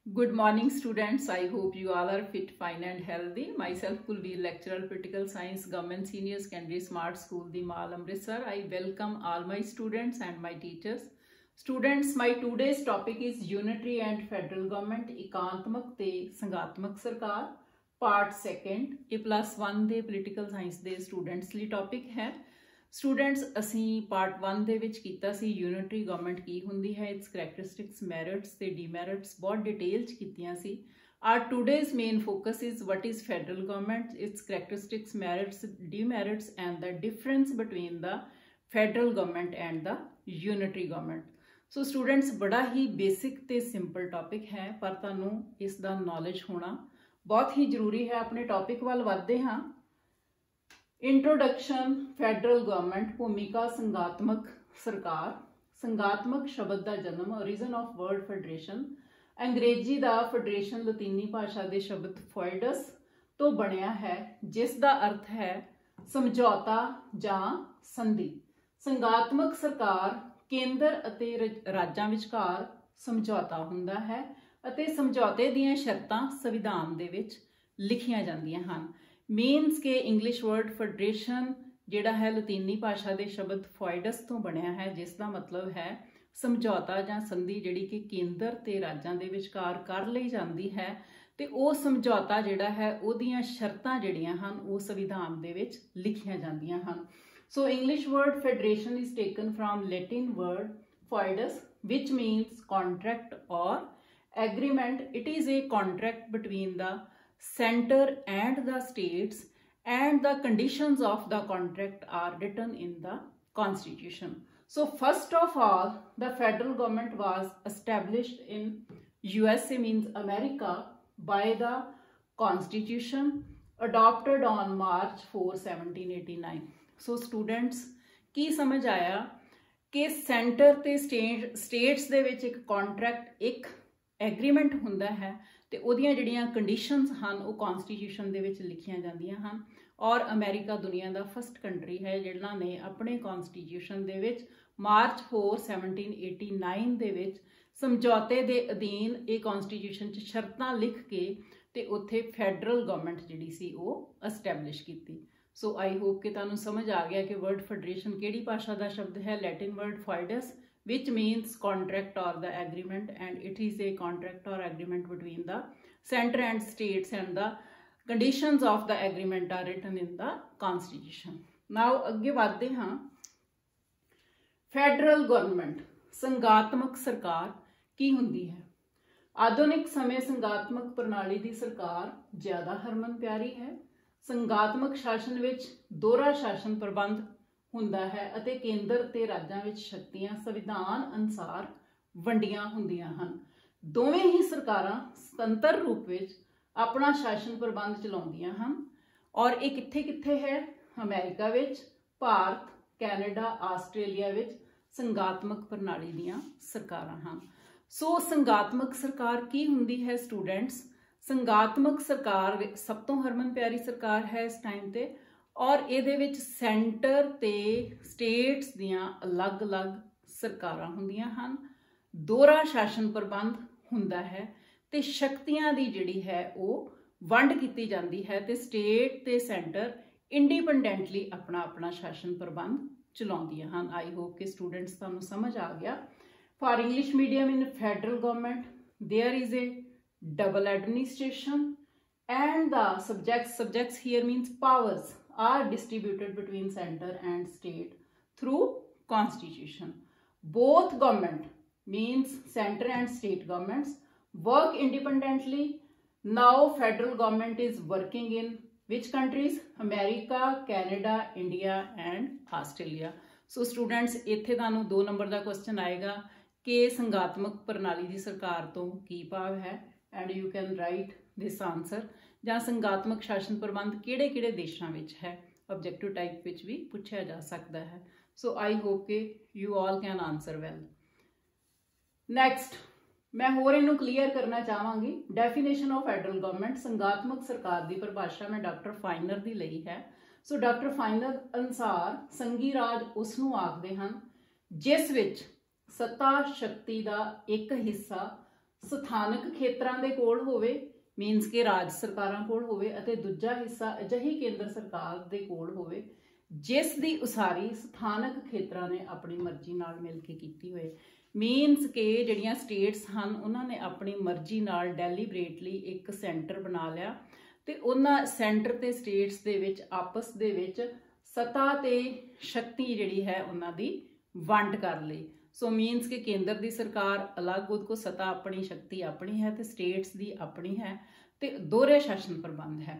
Good morning, students. I hope you all are fit, fine and healthy. Myself, Kulveer, lecturer, Political Science, Government Senior Secondary Smart School, the Mall, Amritsar. I welcome all my students and my teachers. Students, my today's topic is Unitary and Federal Government, Ekantamak te Sangatmak Sarkar, Part 2nd. A+1 ਦੇ Political Science ਦੇ students ਲਈ topic ਹੈ। Students असी part 1 ਦੇ ਵਿੱਚ ਕੀਤਾ ਸੀ unitary government ਕੀ ਹੁੰਦੀ ਹੈ, ਇਟਸ ਕਰੈਕਟਰਿਸਟਿਕਸ, ਮੈਰਿਟਸ ਤੇ ਡੀਮੈਰਿਟਸ ਬਹੁਤ ਡਿਟੇਲ ਚ ਕੀਤੀਆਂ ਸੀ। Our today's main focus is what is federal government, its characteristics, merits, demerits and the difference between the federal government and the unitary government. So students बड़ा ही basic ਤੇ simple topic ਹੈ, ਪਰ ਤੁਹਾਨੂੰ ਇਸ ਦਾ ਨੌਲੇਜ ਹੋਣਾ ਬਹੁਤ ਹੀ ਜ਼ਰੂਰੀ ਹੈ। ਆਪਣੇ ਟੌਪਿਕ ਵੱਲ ਵਧਦੇ ਹਾਂ। इंट्रोडक्शन, फैडरल गवर्नमेंट, भूमिका संघात्मक सरकार। संघात्मक शब्द का जन्म, ओरिजिन ऑफ वर्ड फेडरेशन, अंग्रेजी का फेडरेशन लतीनी भाषा के शब्द फोइडस तो बनया है, जिसका अर्थ है समझौता जां संधि। संघात्मक सरकार केंद्र अते राज्यां विचकार समझौता हुंदा है अते समझौते दीयां शर्तां संविधान दे विच लिखियां जांदियां हन। मीनस के इंग्लिश वर्ड फेडरेशन जिहड़ा है लतीनी भाषा के शब्द फोइडस तो बनया है, जिसका मतलब है समझौता जां संधि जिहड़ी कि केंद्र ते राज्यां दे विचकार कर लई जांदी है ते वो समझौता जिहड़ा है उहदियां शर्तां जिहड़ियां हन वो संविधान दे विच लिखियां जांदियां हन। So English word federation is taken from Latin word foedus which means contract or agreement. It is a contract between the center and the states, and the conditions of the contract are written in the constitution. So first of all, the federal government was established in USA, means America, by the constitution adopted on March 4, 1789. So students, की समझ आया कि centre ते states दे विच एक contract, एक agreement हुंदा है ਤੇ ਉਹਦੀਆਂ ਜਿਹੜੀਆਂ ਕੰਡੀਸ਼ਨਸ ਹਨ ਉਹ ਕਨਸਟੀਟਿਊਸ਼ਨ ਦੇ ਵਿੱਚ ਲਿਖੀਆਂ ਜਾਂਦੀਆਂ ਹਨ। ਔਰ ਅਮਰੀਕਾ ਦੁਨੀਆ ਦਾ ਫਸਟ ਕੰਟਰੀ ਹੈ ਜਿਹਨਾਂ ਨੇ ਆਪਣੇ ਕਨਸਟੀਟਿਊਸ਼ਨ ਦੇ ਵਿੱਚ ਮਾਰਚ 4 1789 ਦੇ ਵਿੱਚ ਸਮਝੌਤੇ ਦੇ ਅਧੀਨ ਇਹ ਕਨਸਟੀਟਿਊਸ਼ਨ 'ਚ ਸ਼ਰਤਾਂ ਲਿਖ ਕੇ ਤੇ ਉੱਥੇ ਫੈਡਰਲ ਗਵਰਨਮੈਂਟ ਜਿਹੜੀ ਸੀ ਉਹ ਐਸਟੈਬਲਿਸ਼ ਕੀਤੀ। ਸੋ ਆਈ ਹੋਪ ਕਿ ਤੁਹਾਨੂੰ ਸਮਝ ਆ ਗਿਆ ਕਿ ਵਰਡ ਫੈਡਰੇਸ਼ਨ ਕਿਹੜੀ ਭਾਸ਼ਾ ਦਾ ਸ਼ਬਦ ਹੈ, Latin word foedus, which means contract or the agreement, and it is a contract or agreement between the center and states, and the conditions of the agreement are written in the constitution. Now ਅੱਗੇ ਵਧਦੇ ਹਾਂ। Federal government, ਸੰਘਾਤਮਕ ਸਰਕਾਰ ਕੀ ਹੁੰਦੀ ਹੈ? ਆਧੁਨਿਕ ਸਮੇਂ ਸੰਘਾਤਮਕ ਪ੍ਰਣਾਲੀ ਦੀ ਸਰਕਾਰ ਜ਼ਿਆਦਾ ਹਰਮਨ ਪਿਆਰੀ ਹੈ। ਸੰਘਾਤਮਕ ਸ਼ਾਸਨ ਵਿੱਚ ਦੋਹਰਾ ਸ਼ਾਸਨ ਪ੍ਰਬੰਧ ਹੁੰਦਾ ਹੈ ਅਤੇ ਕੇਂਦਰ ਤੇ ਰਾਜਾਂ ਵਿੱਚ ਸ਼ਕਤੀਆਂ ਸੰਵਿਧਾਨ ਅਨੁਸਾਰ ਵੰਡੀਆਂ ਹੁੰਦੀਆਂ ਹਨ। ਦੋਵੇਂ ਹੀ ਸਰਕਾਰਾਂ ਸੁਤੰਤਰ ਰੂਪ ਵਿੱਚ ਆਪਣਾ ਸ਼ਾਸਨ ਪ੍ਰਬੰਧ ਚਲਾਉਂਦੀਆਂ ਹਨ। ਔਰ ਇਹ ਕਿੱਥੇ ਕਿੱਥੇ ਹੈ? ਅਮਰੀਕਾ ਵਿੱਚ, ਭਾਰਤ, ਕੈਨੇਡਾ, ਆਸਟ੍ਰੇਲੀਆ ਵਿੱਚ ਸੰਘਾਤਮਕ ਪ੍ਰਣਾਲੀ ਦੀਆਂ ਸਰਕਾਰਾਂ ਹਨ। ਸੋ ਸੰਘਾਤਮਕ ਸਰਕਾਰ ਕੀ ਹੁੰਦੀ ਹੈ ਸਟੂਡੈਂਟਸ? ਸੰਘਾਤਮਕ ਸਰਕਾਰ ਸਭ ਤੋਂ ਹਰਮਨ ਪਿਆਰੀ ਸਰਕਾਰ ਹੈ ਇਸ ਟਾਈਮ ਤੇ, ਔਰ ਇਹਦੇ ਵਿੱਚ ਸੈਂਟਰ ਤੇ ਸਟੇਟਸ ਦੀਆਂ ਅਲੱਗ-ਅਲੱਗ ਸਰਕਾਰਾਂ ਹੁੰਦੀਆਂ ਹਨ। ਦੋਹਰਾ ਸ਼ਾਸਨ ਪ੍ਰਬੰਧ ਹੁੰਦਾ ਹੈ ਤੇ ਸ਼ਕਤੀਆਂ ਦੀ ਜਿਹੜੀ ਹੈ ਉਹ ਵੰਡ ਕੀਤੀ ਜਾਂਦੀ ਹੈ ਤੇ ਸਟੇਟ ਤੇ ਸੈਂਟਰ ਇੰਡੀਪੈਂਡੈਂਟਲੀ ਆਪਣਾ ਸ਼ਾਸਨ ਪ੍ਰਬੰਧ ਚਲਾਉਂਦੀਆਂ ਹਨ। ਆਈ ਹੋਪ ਕਿ ਸਟੂਡੈਂਟਸ ਤੁਹਾਨੂੰ ਸਮਝ ਆ ਗਿਆ। For English medium in federal government there is a double administration and the subjects here means powers are distributed between center and state through constitution. Both government means center and state governments work independently. Now federal government is working in which countries? America, Canada, India and Australia. So students, ਇੱਥੇ ਤੁਹਾਨੂੰ 2 number ਦਾ question ਆਏਗਾ ਕਿ ਸੰਘਾਤਮਕ ਪ੍ਰਣਾਲੀ ਦੀ ਸਰਕਾਰ ਤੋਂ ਕੀ ਭਾਵ ਹੈ, and you can write this answer। ਜਾਂ ਸੰਘਾਤਮਕ ਸ਼ਾਸਨ ਪ੍ਰਬੰਧ ਕਿਹੜੇ ਦੇਸ਼ਾਂ ਵਿੱਚ ਹੈ, ऑब्जेक्टिव टाइप ਵਿੱਚ ਵੀ ਪੁੱਛਿਆ ਜਾ ਸਕਦਾ ਹੈ। ਸੋ ਆਈ ਹੋਪ ਕਿ you all can answer well. Next ਮੈਂ ਹੋਰ ਇਹਨੂੰ ਕਲੀਅਰ ਕਰਨਾ ਚਾਹਾਂਗੀ। ਡੈਫੀਨੇਸ਼ਨ ਆਫ ਫੈਡਰਲ ਗਵਰਨਮੈਂਟ, ਸੰਘਾਤਮਕ ਸਰਕਾਰ ਦੀ ਪਰਿਭਾਸ਼ਾ ਮੈਂ ਡਾਕਟਰ ਫਾਈਨਰ ਦੀ ਲਈ ਹੈ। ਸੋ ਡਾਕਟਰ ਫਾਈਨਰ ਅਨੁਸਾਰ ਸੰਘੀ ਰਾਜ ਉਸ ਨੂੰ ਆਖਦੇ ਹਨ ਜਿਸ ਵਿੱਚ ਸੱਤਾ ਸ਼ਕਤੀ ਦਾ ਇੱਕ ਹਿੱਸਾ ਸਥਾਨਕ ਖੇਤਰਾਂ ਦੇ ਕੋਲ ਹੋਵੇ, ਮੀਨਸ ਕਿ ਰਾਜ ਸਰਕਾਰਾਂ ਕੋਲ ਹੋਵੇ, ਅਤੇ ਦੂਜਾ ਹਿੱਸਾ ਅਜਿਹੀ ਕੇਂਦਰ ਸਰਕਾਰ ਦੇ ਕੋਲ ਹੋਵੇ ਜਿਸ ਦੀ ਉਸਾਰੀ ਸਥਾਨਕ ਖੇਤਰਾਂ ਨੇ ਆਪਣੀ ਮਰਜ਼ੀ ਨਾਲ ਮਿਲ ਕੇ ਕੀਤੀ ਹੋਏ। ਮੀਨਸ ਕਿ ਜਿਹੜੀਆਂ ਸਟੇਟਸ ਹਨ ਉਹਨਾਂ ਨੇ ਆਪਣੀ ਮਰਜ਼ੀ ਨਾਲ ਡੈਲੀਬਰੇਟਲੀ ਇੱਕ ਸੈਂਟਰ ਬਣਾ ਲਿਆ ਤੇ ਉਹਨਾਂ ਸੈਂਟਰ ਤੇ ਸਟੇਟਸ ਦੇ ਵਿੱਚ ਆਪਸ ਦੇ ਵਿੱਚ ਸੱਤਾ ਤੇ ਸ਼ਕਤੀ ਜਿਹੜੀ ਹੈ ਉਹਨਾਂ ਦੀ ਵੰਡ ਕਰ ਲਈ। ਸੋ ਮੀਨਸ ਕਿ ਕੇਂਦਰ ਦੀ ਸਰਕਾਰ ਅਲੱਗ, ਉਹਦੇ ਕੋਲ ਸੱਤਾ ਆਪਣੀ, ਸ਼ਕਤੀ ਆਪਣੀ ਹੈ, ਤੇ ਸਟੇਟਸ ਦੀ ਆਪਣੀ ਹੈ, ਤੇ ਦੋਹਰੇ ਸ਼ਾਸਨ ਪ੍ਰਬੰਧ ਹੈ।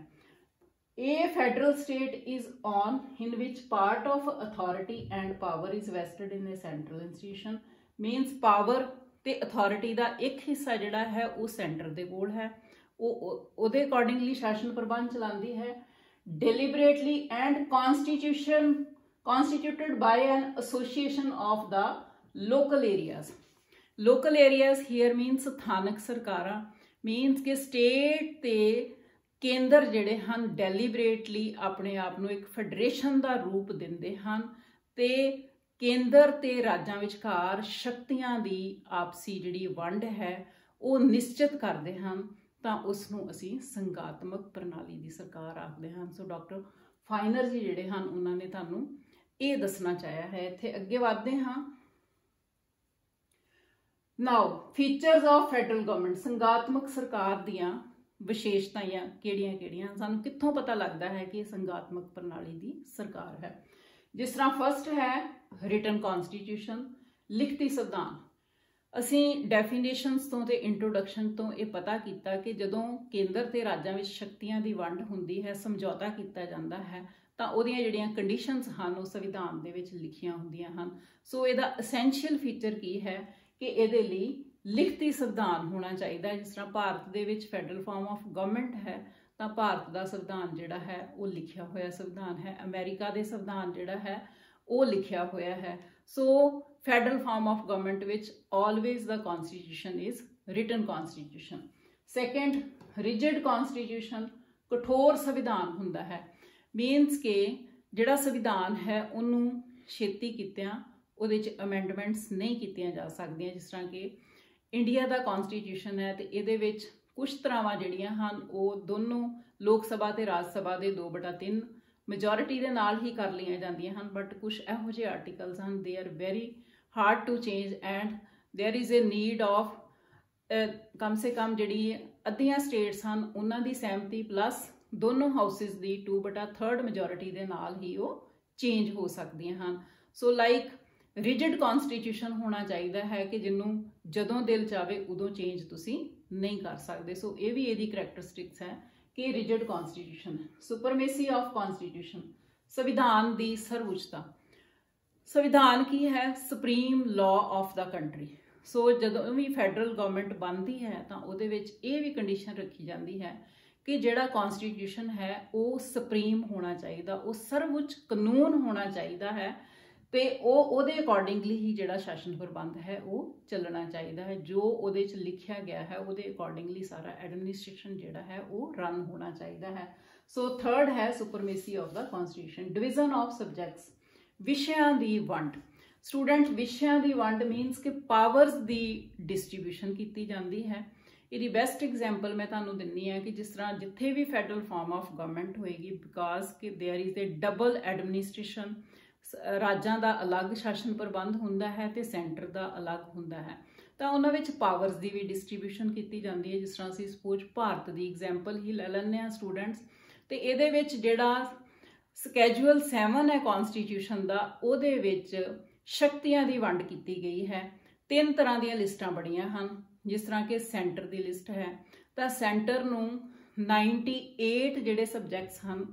A federal state is on in which part of authority and power is vested in a central institution, means power ਤੇ authority ਦਾ ਇੱਕ ਹਿੱਸਾ ਜਿਹੜਾ ਹੈ ਉਹ ਸੈਂਟਰ ਦੇ ਕੋਲ ਹੈ, ਉਹਦੇ ਅਕੋਰਡਿੰਗਲੀ ਸ਼ਾਸਨ ਪ੍ਰਬੰਧ ਚਲਾਉਂਦੀ ਹੈ। deliberately and constituted by an association of the local areas. Local areas here means ਸਥਾਨਕ ਸਰਕਾਰਾਂ, means ਕਿ state ਤੇ ਕੇਂਦਰ ਜਿਹੜੇ ਹਨ ਡੈਲੀਬਰੇਟਲੀ ਆਪਣੇ ਆਪ ਨੂੰ ਇੱਕ ਫੈਡਰੇਸ਼ਨ ਦਾ ਰੂਪ ਦਿੰਦੇ ਹਨ ਤੇ ਕੇਂਦਰ ਤੇ ਰਾਜਾਂ ਵਿਚਕਾਰ ਸ਼ਕਤੀਆਂ ਦੀ ਆਪਸੀ ਜਿਹੜੀ ਵੰਡ ਹੈ ਉਹ ਨਿਸ਼ਚਿਤ ਕਰਦੇ ਹਨ, ਤਾਂ ਉਸ ਨੂੰ ਅਸੀਂ ਸੰਘਾਤਮਕ ਪ੍ਰਣਾਲੀ ਦੀ ਸਰਕਾਰ ਆਖਦੇ ਹਨ। ਸੋ ਡਾਕਟਰ ਫਾਈਨਰ ਜੀ ਜਿਹੜੇ ਹਨ ਉਹਨਾਂ ਨੇ ਤੁਹਾਨੂੰ ਇਹ ਦੱਸਣਾ ਚਾਹਿਆ ਹੈ। ਇੱਥੇ ਅੱਗੇ ਵਧਦੇ ਹਾਂ। ਨਾਓ ਫੀਚਰਸ ਆਫ ਫੈਡਰਲ ਗਵਰਨਮੈਂਟ, ਸੰਘਾਤਮਕ ਸਰਕਾਰ ਦੀਆਂ ਵਿਸ਼ੇਸ਼ਤਾਵਾਂ ਕਿਹੜੀਆਂ-ਕਿਹੜੀਆਂ, ਸਾਨੂੰ ਕਿੱਥੋਂ ਪਤਾ ਲੱਗਦਾ ਹੈ ਕਿ ਇਹ ਸੰਘਾਤਮਕ ਪ੍ਰਣਾਲੀ ਦੀ ਸਰਕਾਰ ਹੈ। ਜਿਸ ਤਰ੍ਹਾਂ ਫਸਟ ਹੈ ਰਿਟਨ ਕਨਸਟੀਟਿਊਸ਼ਨ, ਲਿਖਤੀ ਸੰਵਿਧਾਨ। ਅਸੀਂ ਡੈਫੀਨੇਸ਼ਨਸ ਤੋਂ ਤੇ ਇੰਟਰੋਡਕਸ਼ਨ ਤੋਂ ਇਹ ਪਤਾ ਕੀਤਾ ਕਿ ਜਦੋਂ ਕੇਂਦਰ ਤੇ ਰਾਜਾਂ ਵਿੱਚ ਸ਼ਕਤੀਆਂ ਦੀ ਵੰਡ ਹੁੰਦੀ ਹੈ, ਸਮਝੌਤਾ ਕੀਤਾ ਜਾਂਦਾ ਹੈ, ਤਾਂ ਉਹਦੀਆਂ ਜਿਹੜੀਆਂ ਕੰਡੀਸ਼ਨਸ ਹਨ ਉਹ ਸੰਵਿਧਾਨ ਦੇ ਵਿੱਚ ਲਿਖੀਆਂ ਹੁੰਦੀਆਂ ਹਨ। ਸੋ ਇਹਦਾ ਅਸੈਂਸ਼ੀਅਲ ਫੀਚਰ ਕੀ ਹੈ ਕਿ ਇਹਦੇ ਲਈ ਲਿਖਤੀ ਸੰਵਿਧਾਨ ਹੋਣਾ ਚਾਹੀਦਾ ਹੈ। ਜਿਸ ਤਰ੍ਹਾਂ ਭਾਰਤ ਦੇ ਵਿੱਚ ਫੈਡਰਲ ਫਾਰਮ ਆਫ ਗਵਰਨਮੈਂਟ ਹੈ ਤਾਂ ਭਾਰਤ ਦਾ ਸੰਵਿਧਾਨ ਜਿਹੜਾ ਹੈ ਉਹ ਲਿਖਿਆ ਹੋਇਆ ਸੰਵਿਧਾਨ ਹੈ। ਅਮਰੀਕਾ ਦੇ ਸੰਵਿਧਾਨ ਜਿਹੜਾ ਹੈ ਉਹ ਲਿਖਿਆ ਹੋਇਆ ਹੈ। ਸੋ ਫੈਡਰਲ ਫਾਰਮ ਆਫ ਗਵਰਨਮੈਂਟ ਵਿੱਚ always the constitution is written constitution. Second, rigid constitution, ਕਠੋਰ ਸੰਵਿਧਾਨ ਹੁੰਦਾ ਹੈ। ਮੀਨਸ ਕਿ ਜਿਹੜਾ ਸੰਵਿਧਾਨ ਹੈ ਉਹਨੂੰ ਛੇਤੀ ਕੀਤਿਆਂ ਉਹਦੇ 'ਚ ਅਮੈਂਡਮੈਂਟਸ ਨਹੀਂ ਕੀਤੀਆਂ ਜਾ ਸਕਦੀਆਂ। ਜਿਸ ਤਰ੍ਹਾਂ ਕਿ ਇੰਡੀਆ ਦਾ ਕਨਸਟੀਟਿਊਸ਼ਨ ਹੈ ਤੇ ਇਹਦੇ ਵਿੱਚ ਕੁਝ ਤਰ੍ਹਾਂਵਾਂ ਜਿਹੜੀਆਂ ਹਨ ਉਹ ਦੋਨੋਂ ਲੋਕ ਸਭਾ ਤੇ ਰਾਜ ਸਭਾ ਦੇ 2/3 ਮੈਜੋਰਿਟੀ ਦੇ ਨਾਲ ਹੀ ਕਰ ਲਈਆਂ ਜਾਂਦੀਆਂ ਹਨ, ਬਟ ਕੁਝ ਇਹੋ ਜਿਹੇ ਆਰਟੀਕਲਸ ਹਨ they are very hard to change and there is a need of ਕਮ ਸੇ ਕਮ ਜਿਹੜੀ ਅੱਧੀਆਂ ਸਟੇਟਸ ਹਨ ਉਹਨਾਂ ਦੀ ਸਹਿਮਤੀ ਪਲੱਸ ਦੋਨੋਂ ਹਾਊਸਿਸ ਦੀ 2/3 ਮੈਜੋਰਿਟੀ ਦੇ ਨਾਲ ਹੀ ਉਹ ਚੇਂਜ ਹੋ ਸਕਦੀਆਂ ਹਨ। ਸੋ ਲਾਈਕ ਰਿਜਿਡ ਕਨਸਟੀਟਿਊਸ਼ਨ ਹੋਣਾ ਚਾਹੀਦਾ ਹੈ ਕਿ ਜਿਹਨੂੰ ਜਦੋਂ ਦਿਲ ਚਾਵੇ ਉਦੋਂ ਚੇਂਜ ਤੁਸੀਂ ਨਹੀਂ ਕਰ ਸਕਦੇ। ਸੋ ਇਹ ਵੀ ਇਹਦੀ ਕਰੈਕਟਰਿਸਟਿਕਸ ਹੈ ਕਿ rigid constitution. Supremacy of constitution, ਸੰਵਿਧਾਨ ਦੀ ਸਰਵਉੱਚਤਾ। ਸੰਵਿਧਾਨ ਕੀ ਹੈ? Supreme law of the country. So ਜਦੋਂ ਵੀ ਫੈਡਰਲ ਗਵਰਨਮੈਂਟ ਬਣਦੀ ਹੈ ਤਾਂ ਉਹਦੇ ਵਿੱਚ ਇਹ ਵੀ ਕੰਡੀਸ਼ਨ ਰੱਖੀ ਜਾਂਦੀ ਹੈ ਕਿ ਜਿਹੜਾ ਕਨਸਟੀਟਿਊਸ਼ਨ ਹੈ ਉਹ ਸੁਪਰੀਮ ਹੋਣਾ ਚਾਹੀਦਾ, ਉਹ ਸਰਵਉੱਚ ਕਾਨੂੰਨ ਹੋਣਾ ਚਾਹੀਦਾ ਹੈ ਤੇ ਉਹਦੇ ਅਕੋਰਡਿੰਗਲੀ ਹੀ ਜਿਹੜਾ ਸ਼ਾਸਨ ਪ੍ਰਬੰਧ ਹੈ ਉਹ ਚੱਲਣਾ ਚਾਹੀਦਾ ਹੈ। ਜੋ ਉਹਦੇ 'ਚ ਲਿਖਿਆ ਗਿਆ ਹੈ ਉਹਦੇ ਅਕੋਰਡਿੰਗਲੀ ਸਾਰਾ ਐਡਮਿਨਿਸਟ੍ਰੇਸ਼ਨ ਜਿਹੜਾ ਹੈ ਉਹ ਰਨ ਹੋਣਾ ਚਾਹੀਦਾ ਹੈ। ਸੋ ਥਰਡ ਹੈ supremacy of the constitution. Division of subjects, ਵਿਸ਼ਿਆਂ ਦੀ ਵੰਡ। ਸਟੂਡੈਂਟ, ਵਿਸ਼ਿਆਂ ਦੀ ਵੰਡ ਮੀਨਸ ਕਿ ਪਾਵਰਸ ਦੀ ਡਿਸਟ੍ਰੀਬਿਊਸ਼ਨ ਕੀਤੀ ਜਾਂਦੀ ਹੈ। ਇਹਦੀ ਬੈਸਟ ਐਗਜ਼ਾਮਪਲ ਮੈਂ ਤੁਹਾਨੂੰ ਦਿੰਨੀ ਹੈ ਕਿ ਜਿਸ ਤਰ੍ਹਾਂ ਜਿੱਥੇ ਵੀ ਫੈਡਰਲ ਫਾਰਮ ਆਫ ਗਵਰਨਮੈਂਟ ਹੋਏਗੀ, ਬਿਕਾਜ਼ ਕਿ there is A double administration, ਰਾਜਾਂ ਦਾ ਅਲੱਗ ਸ਼ਾਸਨ ਪ੍ਰਬੰਧ ਹੁੰਦਾ ਹੈ ਤੇ ਸੈਂਟਰ ਦਾ ਅਲੱਗ ਹੁੰਦਾ ਹੈ, ਤਾਂ ਉਹਨਾਂ ਵਿੱਚ ਪਾਵਰਸ ਦੀ ਵੀ ਡਿਸਟ੍ਰੀਬਿਊਸ਼ਨ ਕੀਤੀ ਜਾਂਦੀ ਹੈ। ਜਿਸ ਤਰ੍ਹਾਂ ਅਸੀਂ ਸਪੋਜ਼ ਭਾਰਤ ਦੀ ਐਗਜ਼ਾਮਪਲ ਹੀ ਲੈ ਲੈਂਦੇ ਹਾਂ ਸਟੂਡੈਂਟਸ, ਤੇ ਇਹਦੇ ਵਿੱਚ ਜਿਹੜਾ ਸਕੈਜੂਅਲ 7 ਹੈ ਕਨਸਟੀਟਿਊਸ਼ਨ ਦਾ, ਉਹਦੇ ਵਿੱਚ ਸ਼ਕਤੀਆਂ ਦੀ ਵੰਡ ਕੀਤੀ ਗਈ ਹੈ। 3 ਤਰ੍ਹਾਂ ਦੀਆਂ ਲਿਸਟਾਂ ਬਣੀਆਂ ਹਨ। ਜਿਸ ਤਰ੍ਹਾਂ ਕਿ ਸੈਂਟਰ ਦੀ ਲਿਸਟ ਹੈ ਤਾਂ ਸੈਂਟਰ ਨੂੰ 98 ਜਿਹੜੇ ਸਬਜੈਕਟਸ ਹਨ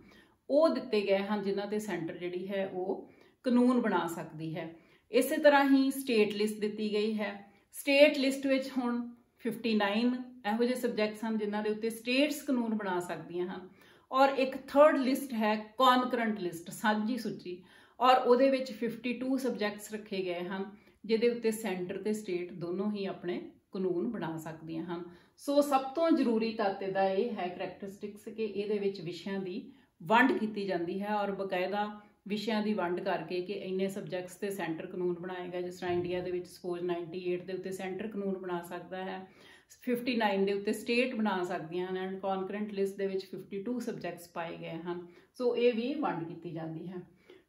ਉਹ ਦਿੱਤੇ ਗਏ ਹਨ ਜਿਨ੍ਹਾਂ ਤੇ ਸੈਂਟਰ ਜਿਹੜੀ ਹੈ ਉਹ ਕਾਨੂੰਨ ਬਣਾ ਸਕਦੀ ਹੈ। ਇਸੇ ਤਰ੍ਹਾਂ ਹੀ ਸਟੇਟ ਲਿਸਟ ਦਿੱਤੀ ਗਈ ਹੈ। ਸਟੇਟ ਲਿਸਟ ਵਿੱਚ ਹੁਣ 59 ਇਹੋ ਜਿਹੇ ਸਬਜੈਕਟਸ ਹਨ ਜਿਨ੍ਹਾਂ ਦੇ ਉੱਤੇ ਸਟੇਟਸ ਕਾਨੂੰਨ ਬਣਾ ਸਕਦੀਆਂ ਹਨ। ਔਰ ਇੱਕ ਥਰਡ ਲਿਸਟ ਹੈ ਕੌਨਕਰੈਂਟ ਲਿਸਟ, ਸਾਂਝੀ ਸੂਚੀ, ਔਰ ਉਹਦੇ ਵਿੱਚ 52 ਸਬਜੈਕਟਸ ਰੱਖੇ ਗਏ ਹਨ ਜਿਹਦੇ ਉੱਤੇ ਸੈਂਟਰ ਤੇ ਸਟੇਟ ਦੋਨੋਂ ਹੀ ਆਪਣੇ ਕਾਨੂੰਨ ਬਣਾ ਸਕਦੀਆਂ ਹਨ। ਸੋ ਸਭ ਤੋਂ ਜ਼ਰੂਰੀ ਤੱਤ ਇਹਦਾ ਇਹ ਹੈ ਕਰੈਕਟਰਿਸਟਿਕਸ ਕਿ ਇਹਦੇ ਵਿੱਚ ਵਿਸ਼ਿਆਂ ਦੀ ਵੰਡ ਕੀਤੀ ਜਾਂਦੀ ਹੈ ਔਰ ਬਕਾਇਦਾ ਵਿਸ਼ਿਆਂ ਦੀ ਵੰਡ ਕਰਕੇ ਕਿ ਇੰਨੇ ਸਬਜੈਕਟਸ ਤੇ ਸੈਂਟਰ ਕਾਨੂੰਨ ਬਣਾਏਗਾ। ਜਿਸ ਤਰ੍ਹਾਂ ਇੰਡੀਆ ਦੇ ਵਿੱਚ ਸਪੋਜ਼ 98 ਦੇ ਉੱਤੇ ਸੈਂਟਰ ਕਾਨੂੰਨ ਬਣਾ ਸਕਦਾ ਹੈ, 59 ਦੇ ਉੱਤੇ ਸਟੇਟ ਬਣਾ ਸਕਦੀਆਂ ਹਨ ਐਂਡ ਕਨਕਰੈਂਟ ਲਿਸਟ ਦੇ ਵਿੱਚ 52 ਸਬਜੈਕਟਸ ਪਾਏ ਗਏ ਹਨ। ਸੋ ਇਹ ਵੀ ਵੰਡ ਕੀਤੀ ਜਾਂਦੀ ਹੈ।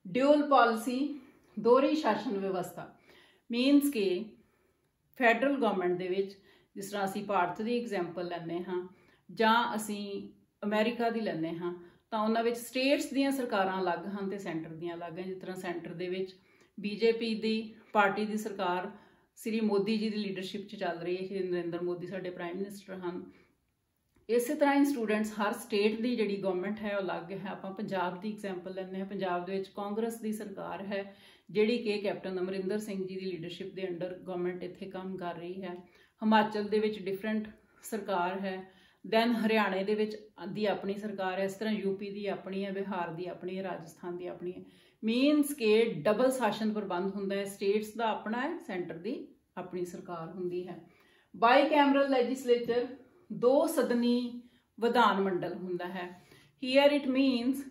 ਡਿਊਲ ਪਾਲਿਸੀ, ਦੋਹਰੀ ਸ਼ਾਸਨ ਵਿਵਸਥਾ, ਮੀਨਸ ਕਿ ਫੈਡਰਲ ਗਵਰਨਮੈਂਟ ਦੇ ਵਿੱਚ ਜਿਸ ਤਰ੍ਹਾਂ ਅਸੀਂ ਭਾਰਤ ਦੀ ਐਗਜ਼ਾਮਪਲ ਲੈਂਦੇ ਹਾਂ ਜਾਂ ਅਸੀਂ ਅਮਰੀਕਾ ਦੀ ਲੈਂਦੇ ਹਾਂ ਤਾਂ ਉਹਨਾਂ ਵਿੱਚ ਸਟੇਟਸ ਦੀਆਂ ਸਰਕਾਰਾਂ ਅਲੱਗ ਹਨ ਅਤੇ ਸੈਂਟਰ ਦੀਆਂ ਅਲੱਗ ਹਨ। ਜਿਸ ਤਰ੍ਹਾਂ ਸੈਂਟਰ ਦੇ ਵਿੱਚ BJP ਦੀ ਪਾਰਟੀ ਦੀ ਸਰਕਾਰ ਸ੍ਰੀ ਮੋਦੀ ਜੀ ਦੀ ਲੀਡਰਸ਼ਿਪ 'ਚ ਚੱਲ ਰਹੀ ਹੈ, ਸ਼੍ਰੀ ਨਰਿੰਦਰ ਮੋਦੀ ਸਾਡੇ ਪ੍ਰਾਈਮ ਮਿਨਿਸਟਰ ਹਨ। ਇਸੇ ਤਰ੍ਹਾਂ ਹੀ ਸਟੂਡੈਂਟਸ ਹਰ ਸਟੇਟ ਦੀ ਜਿਹੜੀ ਗਵਰਨਮੈਂਟ ਹੈ ਉਹ ਅਲੱਗ ਹੈ। ਆਪਾਂ ਪੰਜਾਬ ਦੀ ਐਗਜ਼ਾਮਪਲ ਲੈਂਦੇ ਹਾਂ, ਪੰਜਾਬ ਦੇ ਵਿੱਚ ਕਾਂਗਰਸ ਦੀ ਸਰਕਾਰ ਹੈ ਜਿਹੜੀ ਕਿ ਕੈਪਟਨ ਅਮਰਿੰਦਰ ਸਿੰਘ ਜੀ ਦੀ ਲੀਡਰਸ਼ਿਪ ਦੇ ਅੰਡਰ ਗਵਰਨਮੈਂਟ ਇੱਥੇ ਕੰਮ ਕਰ ਰਹੀ ਹੈ। ਹਿਮਾਚਲ ਦੇ ਵਿੱਚ ਡਿਫਰੈਂਟ ਸਰਕਾਰ ਹੈ, ਦੈਨ ਹਰਿਆਣੇ ਦੇ ਵਿੱਚ ਦੀ ਆਪਣੀ ਸਰਕਾਰ ਹੈ, ਇਸ ਤਰ੍ਹਾਂ UP ਦੀ ਆਪਣੀ ਹੈ, ਬਿਹਾਰ ਦੀ ਆਪਣੀ ਹੈ, ਰਾਜਸਥਾਨ ਦੀ ਆਪਣੀ ਹੈ। ਮੀਨਸ ਕਿ ਡਬਲ ਸ਼ਾਸਨ ਪ੍ਰਬੰਧ ਹੁੰਦਾ ਹੈ, ਸਟੇਟਸ ਦਾ ਆਪਣਾ ਹੈ, ਸੈਂਟਰ ਦੀ ਆਪਣੀ ਸਰਕਾਰ ਹੁੰਦੀ ਹੈ। ਬਾਈ ਕੈਮਰਲ ਲੈਜਿਸਲੇਚਰ, ਦੋ ਸਦਨੀ ਵਿਧਾਨ ਮੰਡਲ ਹੁੰਦਾ ਹੈ। ਹੀਅਰ ਇਟ ਮੀਨਸ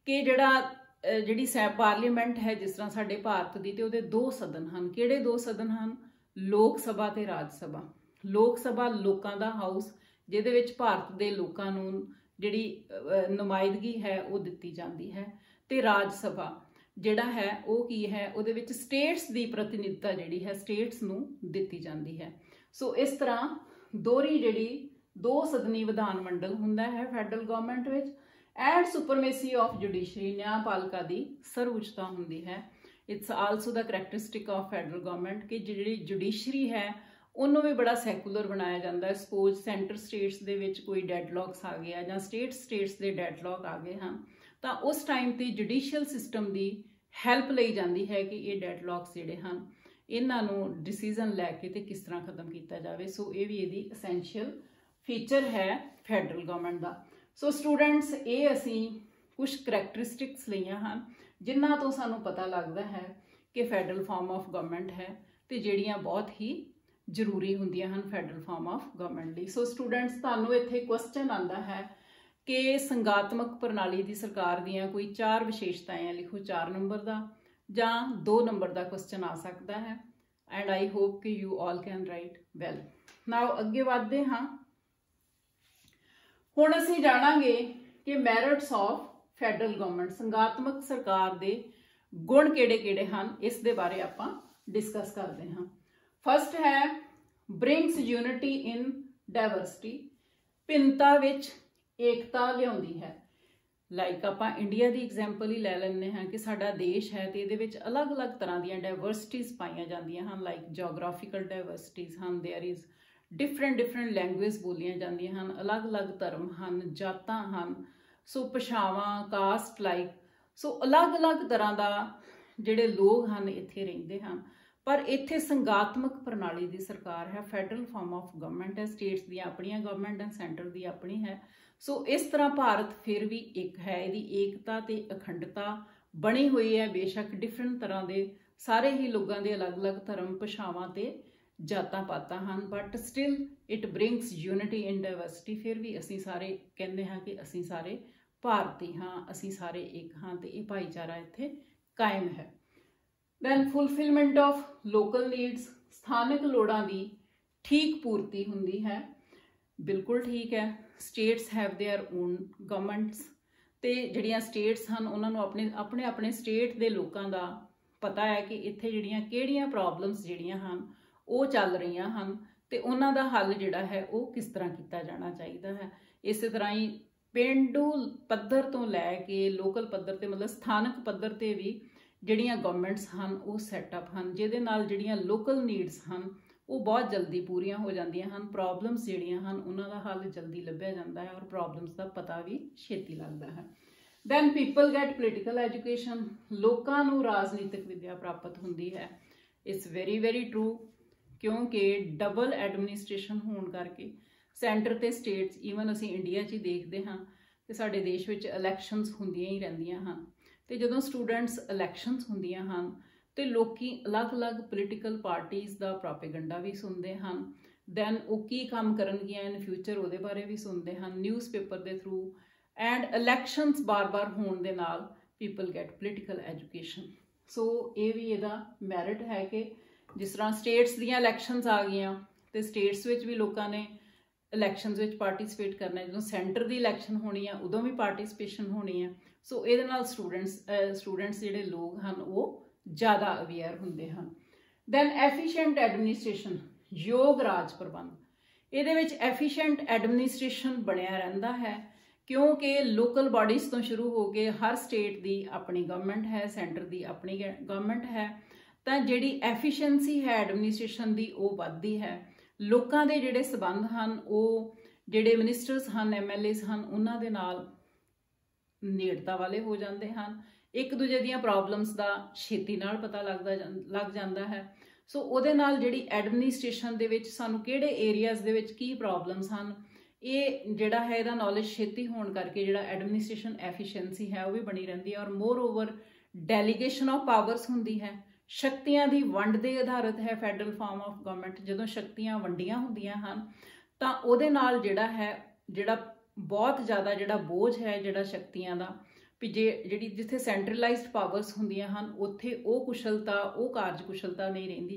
ਕਿ ਜਿਹੜੀ ਪਾਰਲੀਮੈਂਟ ਹੈ ਜਿਸ ਤਰ੍ਹਾਂ ਸਾਡੇ ਭਾਰਤ ਦੀ, ਤੇ ਉਹਦੇ ਦੋ ਸਦਨ ਹਨ। ਕਿਹੜੇ ਦੋ ਸਦਨ ਹਨ? ਲੋਕ ਸਭਾ ਤੇ ਰਾਜ ਸਭਾ। ਲੋਕ ਸਭਾ ਲੋਕਾਂ ਦਾ ਹਾਊਸ ਜਿਹਦੇ ਵਿੱਚ ਭਾਰਤ ਦੇ ਲੋਕਾਂ ਨੂੰ ਜਿਹੜੀ ਨੁਮਾਇੰਦਗੀ ਹੈ ਉਹ ਦਿੱਤੀ ਜਾਂਦੀ ਹੈ, ਤੇ ਰਾਜ ਸਭਾ ਜਿਹੜਾ ਹੈ ਉਹ ਕੀ ਹੈ, ਉਹਦੇ ਵਿੱਚ ਸਟੇਟਸ ਦੀ ਪ੍ਰਤੀਨਿਧਤਾ ਜਿਹੜੀ ਹੈ ਸਟੇਟਸ ਨੂੰ ਦਿੱਤੀ ਜਾਂਦੀ ਹੈ। ਸੋ ਇਸ ਤਰ੍ਹਾਂ ਦੋਹਰੀ ਜਿਹੜੀ ਦੋ ਸਦਨੀ ਵਿਧਾਨ ਮੰਡਲ ਹੁੰਦਾ ਹੈ ਫੈਡਰਲ ਗਵਰਨਮੈਂਟ ਵਿੱਚ। ਐਂਡ ਸੁਪਰਮੇਸੀ ਆਫ ਜੁਡੀਸ਼ਰੀ, ਨਿਆਂਪਾਲਿਕਾ ਦੀ ਸਰਵਉੱਚਤਾ ਹੁੰਦੀ ਹੈ। It's also the characteristic of federal government ਕਿ ਜਿਹੜੀ ਜੁਡੀਸ਼ਰੀ ਹੈ ਉਹਨੂੰ ਵੀ ਬੜਾ ਸੈਕੂਲਰ ਬਣਾਇਆ ਜਾਂਦਾ ਹੈ। ਸਪੋਜ਼ ਸੈਂਟਰ ਸਟੇਟਸ ਦੇ ਵਿੱਚ ਕੋਈ ਡੈਡਲੌਕਸ ਆ ਗਿਆ ਜਾਂ ਸਟੇਟਸ ਦੇ ਡੈਡਲੌਕ ਆ ਗਏ ਹਨ ਤਾਂ ਉਸ ਟਾਈਮ ਤੇ ਜੁਡੀਸ਼ੀਅਲ ਸਿਸਟਮ ਦੀ ਹੈਲਪ ਲਈ ਜਾਂਦੀ ਹੈ ਕਿ ਇਹ ਡੈਡਲੌਕਸ ਜਿਹੜੇ ਹਨ ਇਹਨਾਂ ਨੂੰ ਡਿਸੀਜ਼ਨ ਲੈ ਕੇ ਤੇ ਕਿਸ ਤਰ੍ਹਾਂ ਖਤਮ ਕੀਤਾ ਜਾਵੇ। ਸੋ ਇਹ ਵੀ ਇਹਦੀ ਅਸੈਂਸ਼ੀਅਲ ਫੀਚਰ ਹੈ ਫੈਡਰਲ ਗਵਰਨਮੈਂਟ ਦਾ। ਸੋ ਸਟੂਡੈਂਟਸ, ਇਹ ਅਸੀਂ ਕੁਝ ਕਰੈਕਟਰਿਸਟਿਕਸ ਲਈਆਂ ਹਨ ਜਿਨ੍ਹਾਂ ਤੋਂ ਸਾਨੂੰ ਪਤਾ ਲੱਗਦਾ ਹੈ ਕਿ ਫੈਡਰਲ ਫਾਰਮ ਆਫ ਗਵਰਨਮੈਂਟ ਹੈ ਤੇ ਜਿਹੜੀਆਂ ਬਹੁਤ ਹੀ ਜ਼ਰੂਰੀ ਹੁੰਦੀਆਂ ਹਨ ਫੈਡਰਲ ਫਾਰਮ ਆਫ ਗਵਰਨਮੈਂਟ ਲਈ। ਸੋ ਸਟੂਡੈਂਟਸ, ਤੁਹਾਨੂੰ ਇੱਥੇ ਕੁਐਸਚਨ ਆਉਂਦਾ ਹੈ ਕਿ ਸੰਘਾਤਮਕ ਪ੍ਰਣਾਲੀ ਦੀ ਸਰਕਾਰ ਦੀਆਂ ਕੋਈ 4 ਵਿਸ਼ੇਸ਼ਤਾਵਾਂ ਲਿਖੋ, 4 ਨੰਬਰ ਦਾ ਜਾਂ 2 ਨੰਬਰ ਦਾ ਕੁਐਸਚਨ ਆ ਸਕਦਾ ਹੈ। ਐਂਡ ਆਈ ਹੋਪ ਕਿ you all can write well. Now ਅੱਗੇ ਵਧਦੇ ਹਾਂ। ਹੁਣ ਅਸੀਂ ਜਾਣਾਂਗੇ ਕਿ ਮੈਰਿਟਸ ਆਫ ਫੈਡਰਲ ਗਵਰਨਮੈਂਟ, ਸੰਘਾਤਮਕ ਸਰਕਾਰ ਦੇ ਗੁਣ ਕਿਹੜੇ-ਕਿਹੜੇ ਹਨ, ਇਸ ਦੇ ਬਾਰੇ ਆਪਾਂ ਡਿਸਕਸ ਕਰਦੇ ਹਾਂ। ਫਸਟ ਹੈ ਬ੍ਰਿੰਗਸ ਯੂਨਿਟੀ ਇਨ ਡਾਇਵਰਸਿਟੀ, ਭਿੰਨਤਾ ਵਿੱਚ ਏਕਤਾ ਲਿਆਉਂਦੀ ਹੈ। ਲਾਈਕ ਆਪਾਂ ਇੰਡੀਆ ਦੀ ਐਗਜ਼ਾਮਪਲ ਹੀ ਲੈ ਲੈਂਦੇ ਹਾਂ ਕਿ ਸਾਡਾ ਦੇਸ਼ ਹੈ ਤੇ ਇਹਦੇ ਵਿੱਚ ਅਲੱਗ-ਅਲੱਗ ਤਰ੍ਹਾਂ ਦੀਆਂ ਡਾਇਵਰਸਿਟੀਜ਼ ਪਾਈਆਂ ਜਾਂਦੀਆਂ ਹਨ। ਲਾਈਕ ਜੋਗ੍ਰਾਫੀਕਲ ਡਾਇਵਰਸਿਟੀਜ਼ ਹਨ, ਦੇਅਰ ਇਜ਼ ਡਿਫਰੈਂਟ ਲੈਂਗੁਏਜ ਬੋਲੀਆਂ ਜਾਂਦੀਆਂ ਹਨ, ਅਲੱਗ-ਅਲੱਗ ਧਰਮ ਹਨ, ਜਾਤਾਂ ਹਨ, ਸੋ ਭਾਸ਼ਾਵਾਂ, ਕਾਸਟ ਲਾਈਕ, ਸੋ ਅਲੱਗ-ਅਲੱਗ ਤਰ੍ਹਾਂ ਦਾ ਜਿਹੜੇ ਲੋਕ ਹਨ ਇੱਥੇ ਰਹਿੰਦੇ ਹਨ। ਪਰ ਇੱਥੇ ਸੰਘਾਤਮਕ ਪ੍ਰਣਾਲੀ ਦੀ ਸਰਕਾਰ ਹੈ, ਫੈਡਰਲ ਫਾਰਮ ਆਫ ਗਵਰਨਮੈਂਟ ਹੈ, ਸਟੇਟਸ ਦੀਆਂ ਆਪਣੀਆਂ ਗਵਰਨਮੈਂਟ ਐਂਡ ਸੈਂਟਰ ਦੀ ਆਪਣੀ ਹੈ। ਸੋ ਇਸ ਤਰ੍ਹਾਂ ਭਾਰਤ ਫਿਰ ਵੀ ਇੱਕ ਹੈ, ਇਹਦੀ ਏਕਤਾ ਤੇ ਅਖੰਡਤਾ ਬਣੀ ਹੋਈ ਹੈ। ਬੇਸ਼ੱਕ ਡਿਫਰੈਂਟ ਤਰ੍ਹਾਂ ਦੇ ਸਾਰੇ ਹੀ ਲੋਕਾਂ ਦੇ ਅਲੱਗ-ਅਲੱਗ ਧਰਮ, ਭਾਸ਼ਾਵਾਂ ਤੇ ਜਾਤਾਂ ਪਾਤਾਂ ਹਨ, but still it brings unity in diversity. ਫਿਰ ਵੀ ਅਸੀਂ ਸਾਰੇ ਕਹਿੰਦੇ ਹਾਂ ਕਿ ਅਸੀਂ ਸਾਰੇ ਭਾਰਤੀ ਹਾਂ, ਅਸੀਂ ਸਾਰੇ ਇੱਕ ਹਾਂ ਤੇ ਇਹ ਭਾਈਚਾਰਾ ਇੱਥੇ ਕਾਇਮ ਹੈ। Then fulfilment of local needs, ਸਥਾਨਕ ਲੋੜਾਂ ਦੀ ਠੀਕ ਪੂਰਤੀ ਹੁੰਦੀ ਹੈ। ਬਿਲਕੁਲ ਠੀਕ ਹੈ। States have their own governments, ਤੇ ਜਿਹੜੀਆਂ ਸਟੇਟਸ ਹਨ ਉਹਨਾਂ ਨੂੰ ਆਪਣੇ ਸਟੇਟ ਦੇ ਲੋਕਾਂ ਦਾ ਪਤਾ ਹੈ ਕਿ ਇੱਥੇ ਜਿਹੜੀਆਂ ਕਿਹੜੀਆਂ ਪ੍ਰੋਬਲਮਸ ਜਿਹੜੀਆਂ ਹਨ ਉਹ ਚੱਲ ਰਹੀਆਂ ਹਨ ਤੇ ਉਹਨਾਂ ਦਾ ਹੱਲ ਜਿਹੜਾ ਹੈ ਉਹ ਕਿਸ ਤਰ੍ਹਾਂ ਕੀਤਾ ਜਾਣਾ ਚਾਹੀਦਾ ਹੈ। ਇਸੇ ਤਰ੍ਹਾਂ ਹੀ ਪੇਂਡੂ ਪੱਧਰ ਤੋਂ ਲੈ ਕੇ ਲੋਕਲ ਪੱਧਰ ਤੇ, ਮਤਲਬ ਸਥਾਨਕ ਪੱਧਰ ਤੇ ਵੀ ਜਿਹੜੀਆਂ ਗਵਰਨਮੈਂਟਸ ਹਨ ਉਹ ਸੈਟਅਪ ਹਨ ਜਿਹਦੇ ਨਾਲ ਜਿਹੜੀਆਂ ਲੋਕਲ ਨੀਡਸ ਹਨ ਉਹ ਬਹੁਤ ਜਲਦੀ ਪੂਰੀਆਂ ਹੋ ਜਾਂਦੀਆਂ ਹਨ। ਪ੍ਰੋਬਲਮਸ ਜਿਹੜੀਆਂ ਹਨ ਉਹਨਾਂ ਦਾ ਹੱਲ ਜਲਦੀ ਲੱਭਿਆ ਜਾਂਦਾ ਹੈ ਔਰ ਪ੍ਰੋਬਲਮਸ ਦਾ ਪਤਾ ਵੀ ਛੇਤੀ ਲੱਗਦਾ ਹੈ। Then people get political education, ਲੋਕਾਂ ਨੂੰ ਰਾਜਨੀਤਿਕ ਵਿੱਦਿਆ ਪ੍ਰਾਪਤ ਹੁੰਦੀ ਹੈ। ਇਟਸ ਵੈਰੀ ਟਰੂ, ਕਿਉਂਕਿ ਡਬਲ ਐਡਮਿਨਿਸਟ੍ਰੇਸ਼ਨ ਹੋਣ ਕਰਕੇ ਸੈਂਟਰ ਤੇ ਸਟੇਟਸ, ਈਵਨ ਅਸੀਂ ਇੰਡੀਆ 'ਚ ਹੀ ਦੇਖਦੇ ਹਾਂ ਕਿ ਸਾਡੇ ਦੇਸ਼ ਵਿੱਚ ਇਲੈਕਸ਼ਨਸ ਹੁੰਦੀਆਂ ਹੀ ਰਹਿੰਦੀਆਂ ਹਨ ਤੇ ਜਦੋਂ ਸਟੂਡੈਂਟਸ ਇਲੈਕਸ਼ਨਸ ਹੁੰਦੀਆਂ ਹਨ ਤੇ ਲੋਕੀ ਅਲੱਗ-ਅਲੱਗ ਪੋਲੀਟੀਕਲ ਪਾਰਟੀਜ਼ ਦਾ ਪ੍ਰੋਪੇਗੈਂਡਾ ਵੀ ਸੁਣਦੇ ਹਨ। ਦੈਨ ਉਹ ਕੀ ਕੰਮ ਕਰਨਗੀਆਂ ਇਨ ਫਿਊਚਰ ਉਹਦੇ ਬਾਰੇ ਵੀ ਸੁਣਦੇ ਹਨ ਨਿਊਜ਼ਪੇਪਰ ਦੇ ਥਰੂ। ਐਂਡ ਇਲੈਕਸ਼ਨਸ ਬਾਰ-ਬਾਰ ਹੋਣ ਦੇ ਨਾਲ ਪੀਪਲ ਗੈਟ ਪੋਲੀਟੀਕਲ ਐਜੂਕੇਸ਼ਨ। ਸੋ ਇਹ ਵੀ ਇਹਦਾ ਮੈਰਿਟ ਹੈ ਕਿ ਜਿਸ ਤਰ੍ਹਾਂ ਸਟੇਟਸ ਦੀਆਂ ਇਲੈਕਸ਼ਨਸ ਆ ਗਈਆਂ ਤੇ ਸਟੇਟਸ ਵਿੱਚ ਵੀ ਲੋਕਾਂ ਨੇ ਇਲੈਕਸ਼ਨਸ ਵਿੱਚ ਪਾਰਟਿਸਿਪੇਟ ਕਰਨਾ ਹੈ। ਜਦੋਂ ਸੈਂਟਰ ਦੀ ਇਲੈਕਸ਼ਨ ਹੋਣੀ ਆ ਉਦੋਂ ਵੀ ਪਾਰਟਿਸਿਪੇਸ਼ਨ ਹੋਣੀ ਹੈ। ਸੋ ਇਹਦੇ ਨਾਲ ਸਟੂਡੈਂਟਸ ਜਿਹੜੇ ਲੋਕ ਹਨ ਉਹ ਜ਼ਿਆਦਾ ਅਵੇਅਰ ਹੁੰਦੇ ਹਨ। ਦੈਨ ਐਫੀਸ਼ੀਐਂਟ ਐਡਮਿਨਿਸਟ੍ਰੇਸ਼ਨ, ਯੋਗ ਰਾਜ ਪ੍ਰਬੰਧ। ਇਹਦੇ ਵਿੱਚ ਐਫੀਸ਼ੀਐਂਟ ਐਡਮਿਨਿਸਟ੍ਰੇਸ਼ਨ ਬਣਿਆ ਰਹਿੰਦਾ ਹੈ ਕਿਉਂਕਿ ਲੋਕਲ ਬਾਡੀਜ਼ ਤੋਂ ਸ਼ੁਰੂ ਹੋ ਕੇ ਹਰ ਸਟੇਟ ਦੀ ਆਪਣੀ ਗਵਰਨਮੈਂਟ ਹੈ, ਸੈਂਟਰ ਦੀ ਆਪਣੀ ਗਵਰਨਮੈਂਟ ਹੈ, ਤਾਂ ਜਿਹੜੀ ਐਫੀਸ਼ੀਐਂਸੀ ਹੈ ਐਡਮਿਨਿਸਟ੍ਰੇਸ਼ਨ ਦੀ ਉਹ ਵੱਧਦੀ ਹੈ। ਲੋਕਾਂ ਦੇ ਜਿਹੜੇ ਸਬੰਧ ਹਨ ਉਹ ਜਿਹੜੇ ਮਿਨਿਸਟਰਸ ਹਨ, MLAs ਹਨ, ਉਹਨਾਂ ਦੇ ਨਾਲ ਨੇੜਤਾ ਵਾਲੇ ਹੋ ਜਾਂਦੇ ਹਨ। ਇੱਕ ਦੂਜੇ ਦੀਆਂ ਪ੍ਰੋਬਲਮਸ ਦਾ ਛੇਤੀ ਨਾਲ ਪਤਾ ਲੱਗ ਜਾਂਦਾ ਹੈ। ਸੋ ਉਹਦੇ ਨਾਲ ਜਿਹੜੀ ਐਡਮਿਨਿਸਟ੍ਰੇਸ਼ਨ ਦੇ ਵਿੱਚ ਸਾਨੂੰ ਕਿਹੜੇ ਏਰੀਆਜ਼ ਦੇ ਵਿੱਚ ਕੀ ਪ੍ਰੋਬਲਮਸ ਹਨ, ਇਹ ਜਿਹੜਾ ਹੈ ਇਹਦਾ ਨੌਲੇਜ ਛੇਤੀ ਹੋਣ ਕਰਕੇ ਜਿਹੜਾ ਐਡਮਿਨਿਸਟ੍ਰੇਸ਼ਨ ਐਫੀਸ਼ੀਐਂਸੀ ਹੈ ਉਹ ਵੀ ਬਣੀ ਰਹਿੰਦੀ ਹੈ। ਔਰ more over delegation of powers ਹੁੰਦੀ ਹੈ, ਸ਼ਕਤੀਆਂ ਦੀ ਵੰਡ ਦੇ ਆਧਾਰਿਤ ਹੈ ਫੈਡਰਲ ਫਾਰਮ ਆਫ ਗਵਰਨਮੈਂਟ। ਜਦੋਂ ਸ਼ਕਤੀਆਂ ਵੰਡੀਆਂ ਹੁੰਦੀਆਂ ਹਨ ਤਾਂ ਉਹਦੇ ਨਾਲ ਜਿਹੜਾ ਬਹੁਤ ਜ਼ਿਆਦਾ ਜਿਹੜਾ ਬੋਝ ਹੈ ਜਿਹੜਾ ਸ਼ਕਤੀਆਂ ਦਾ, ਵੀ ਜਿਹੜੀ ਜਿੱਥੇ ਸੈਂਟਰਲਾਈਜ਼ਡ ਪਾਵਰਸ ਹੁੰਦੀਆਂ ਹਨ ਉੱਥੇ ਉਹ ਕੁਸ਼ਲਤਾ, ਉਹ ਕਾਰਜ ਕੁਸ਼ਲਤਾ ਨਹੀਂ ਰਹਿੰਦੀ